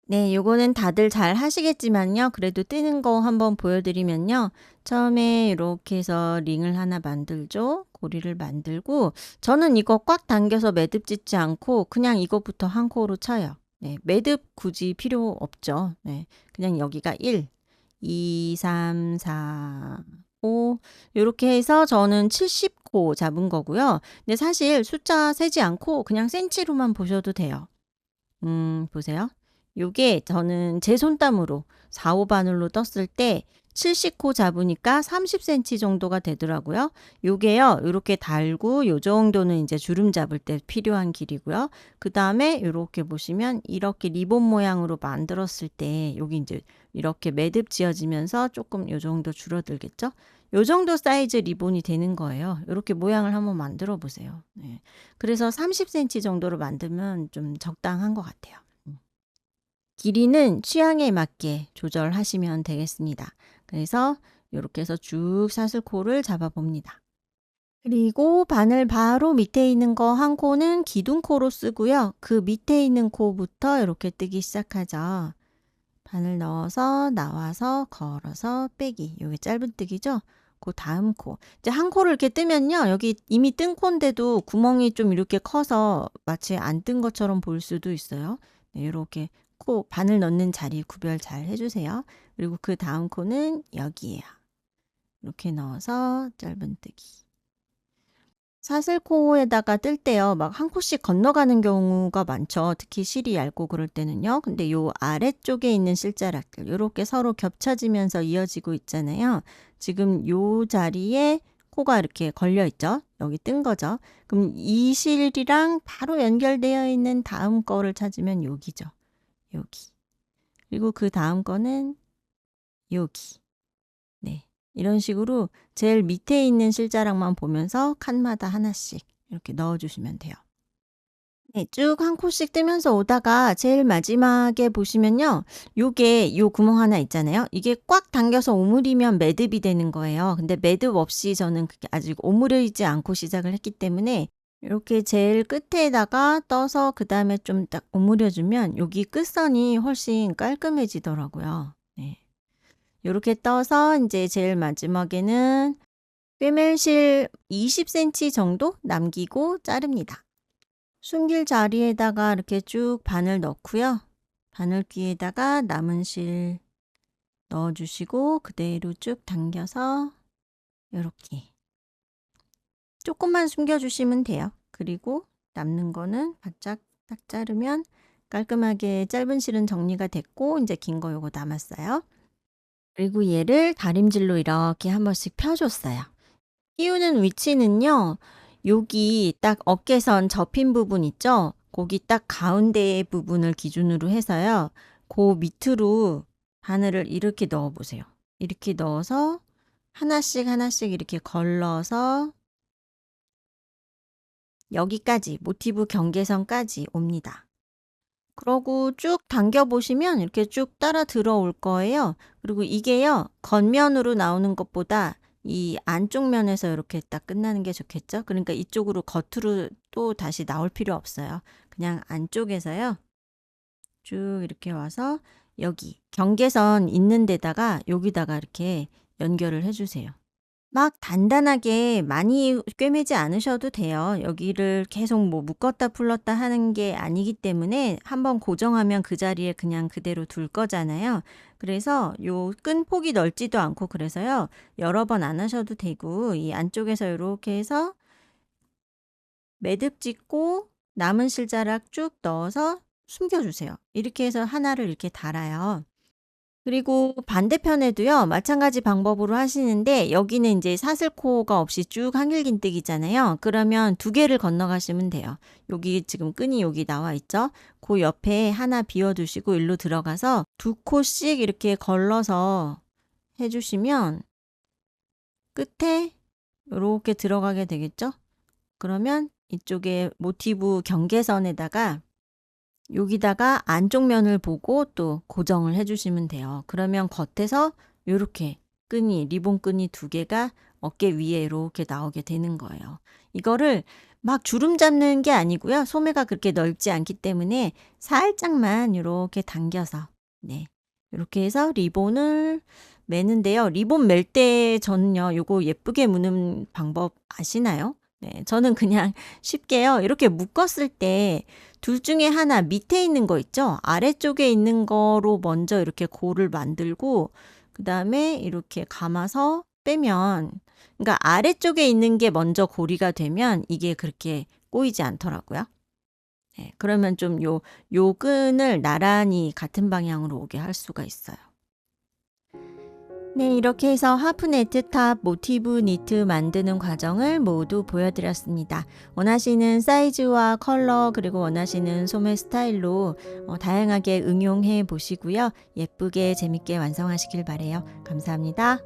[SPEAKER 1] 네, 요거는 다들 잘 하시겠지만요. 그래도 뜨는 거 한번 보여드리면요. 처음에 이렇게 해서 링을 하나 만들죠. 고리를 만들고 저는 이거 꽉 당겨서 매듭 짓지 않고 그냥 이것부터 한 코로 쳐요. 네, 매듭 굳이 필요 없죠. 네, 그냥 여기가 1, 2, 3, 4, 5 이렇게 해서 저는 70코 잡은 거고요. 근데 사실 숫자 세지 않고 그냥 센치로만 보셔도 돼요. 보세요. 요게 저는 제 손땀으로 4, 5바늘로 떴을 때 70코 잡으니까 30cm 정도가 되더라고요. 요게요, 요렇게 달고 요 정도는 이제 주름 잡을 때 필요한 길이고요. 그 다음에 요렇게 보시면 이렇게 리본 모양으로 만들었을 때 여기 이제 이렇게 매듭 지어지면서 조금 요 정도 줄어들겠죠? 요 정도 사이즈 리본이 되는 거예요. 이렇게 모양을 한번 만들어 보세요. 네. 그래서 30cm 정도로 만들면 좀 적당한 것 같아요. 길이는 취향에 맞게 조절하시면 되겠습니다. 그래서 이렇게 해서 쭉 사슬코를 잡아봅니다. 그리고 바늘 바로 밑에 있는 거 한 코는 기둥코로 쓰고요. 그 밑에 있는 코부터 이렇게 뜨기 시작하죠. 바늘 넣어서 나와서 걸어서 빼기. 이게 짧은뜨기죠. 그 다음 코. 이제 한 코를 이렇게 뜨면요. 여기 이미 뜬 코인데도 구멍이 좀 이렇게 커서 마치 안 뜬 것처럼 보일 수도 있어요. 네, 이렇게 코 바늘 넣는 자리 구별 잘 해주세요. 그리고 그 다음 코는 여기에요. 이렇게 넣어서 짧은뜨기. 사슬코에다가 뜰 때요. 막 한 코씩 건너가는 경우가 많죠. 특히 실이 얇고 그럴 때는요. 근데 요 아래쪽에 있는 실자락들 요렇게 서로 겹쳐지면서 이어지고 있잖아요. 지금 요 자리에 코가 이렇게 걸려 있죠. 여기 뜬 거죠. 그럼 이 실이랑 바로 연결되어 있는 다음 거를 찾으면 여기죠. 여기. 그리고 그 다음 거는 여기. 네. 이런 식으로 제일 밑에 있는 실자락만 보면서 칸마다 하나씩 이렇게 넣어주시면 돼요. 네, 쭉 한 코씩 뜨면서 오다가 제일 마지막에 보시면요. 요게 요 구멍 하나 있잖아요. 이게 꽉 당겨서 오므리면 매듭이 되는 거예요. 근데 매듭 없이 저는 그게 아직 오므리지 않고 시작을 했기 때문에 이렇게 제일 끝에다가 떠서 그 다음에 좀 딱 오므려주면 여기 끝선이 훨씬 깔끔해지더라고요. 네. 요렇게 떠서 이제 제일 마지막에는 꿰멜실 20cm 정도 남기고 자릅니다. 숨길 자리에다가 이렇게 쭉 바늘 넣고요. 바늘귀에다가 남은 실 넣어주시고 그대로 쭉 당겨서 이렇게 조금만 숨겨주시면 돼요. 그리고 남는 거는 바짝 딱 자르면 깔끔하게 짧은 실은 정리가 됐고 이제 긴 거 요거 남았어요. 그리고 얘를 다림질로 이렇게 한 번씩 펴줬어요. 끼우는 위치는요. 여기 딱 어깨선 접힌 부분 있죠? 거기 딱 가운데 부분을 기준으로 해서요. 그 밑으로 바늘을 이렇게 넣어 보세요. 이렇게 넣어서 하나씩 하나씩 이렇게 걸러서 여기까지 모티브 경계선까지 옵니다. 그러고 쭉 당겨 보시면 이렇게 쭉 따라 들어올 거예요. 그리고 이게요. 겉면으로 나오는 것보다 이 안쪽 면에서 이렇게 딱 끝나는 게 좋겠죠. 그러니까 이쪽으로 겉으로 또 다시 나올 필요 없어요. 그냥 안쪽에서요. 쭉 이렇게 와서 여기 경계선 있는 데다가 여기다가 이렇게 연결을 해주세요. 막 단단하게 많이 꿰매지 않으셔도 돼요. 여기를 계속 뭐 묶었다 풀렀다 하는 게 아니기 때문에 한번 고정하면 그 자리에 그냥 그대로 둘 거잖아요. 그래서 요 끈 폭이 넓지도 않고 그래서요. 여러 번 안 하셔도 되고 이 안쪽에서 요렇게 해서 매듭 짓고 남은 실자락 쭉 넣어서 숨겨 주세요. 이렇게 해서 하나를 이렇게 달아요. 그리고 반대편에도요. 마찬가지 방법으로 하시는데 여기는 인제 사슬코가 없이 쭉 한길긴뜨기잖아요. 그러면 두 개를 건너가시면 돼요. 여기 지금 끈이 여기 나와 있죠. 그 옆에 하나 비워 두시고 일로 들어가서 두 코씩 이렇게 걸러서 해 주시면 끝에 요렇게 들어가게 되겠죠. 그러면 이쪽에 모티브 경계선에다가 여기다가 안쪽 면을 보고 또 고정을 해 주시면 돼요. 그러면 겉에서 요렇게 끈이 리본 끈이 두 개가 어깨 위에 이렇게 나오게 되는 거예요. 이거를 막 주름 잡는 게 아니고요. 소매가 그렇게 넓지 않기 때문에 살짝만 요렇게 당겨서 네. 요렇게 해서 리본을 매는데요. 리본 멜 때 저는요. 요거 예쁘게 무는 방법 아시나요? 네. 저는 그냥 쉽게요. 이렇게 묶었을 때 둘 중에 하나 밑에 있는 거 있죠? 아래쪽에 있는 거로 먼저 이렇게 골을 만들고 그다음에 이렇게 감아서 빼면 그러니까 아래쪽에 있는 게 먼저 고리가 되면 이게 그렇게 꼬이지 않더라고요. 네, 그러면 좀 요 끈을 나란히 같은 방향으로 오게 할 수가 있어요. 네, 이렇게 해서 하프 네트탑 모티브 니트 만드는 과정을 모두 보여드렸습니다. 원하시는 사이즈와 컬러 그리고 원하시는 소매 스타일로 다양하게 응용해 보시고요. 예쁘게 재밌게 완성하시길 바래요. 감사합니다.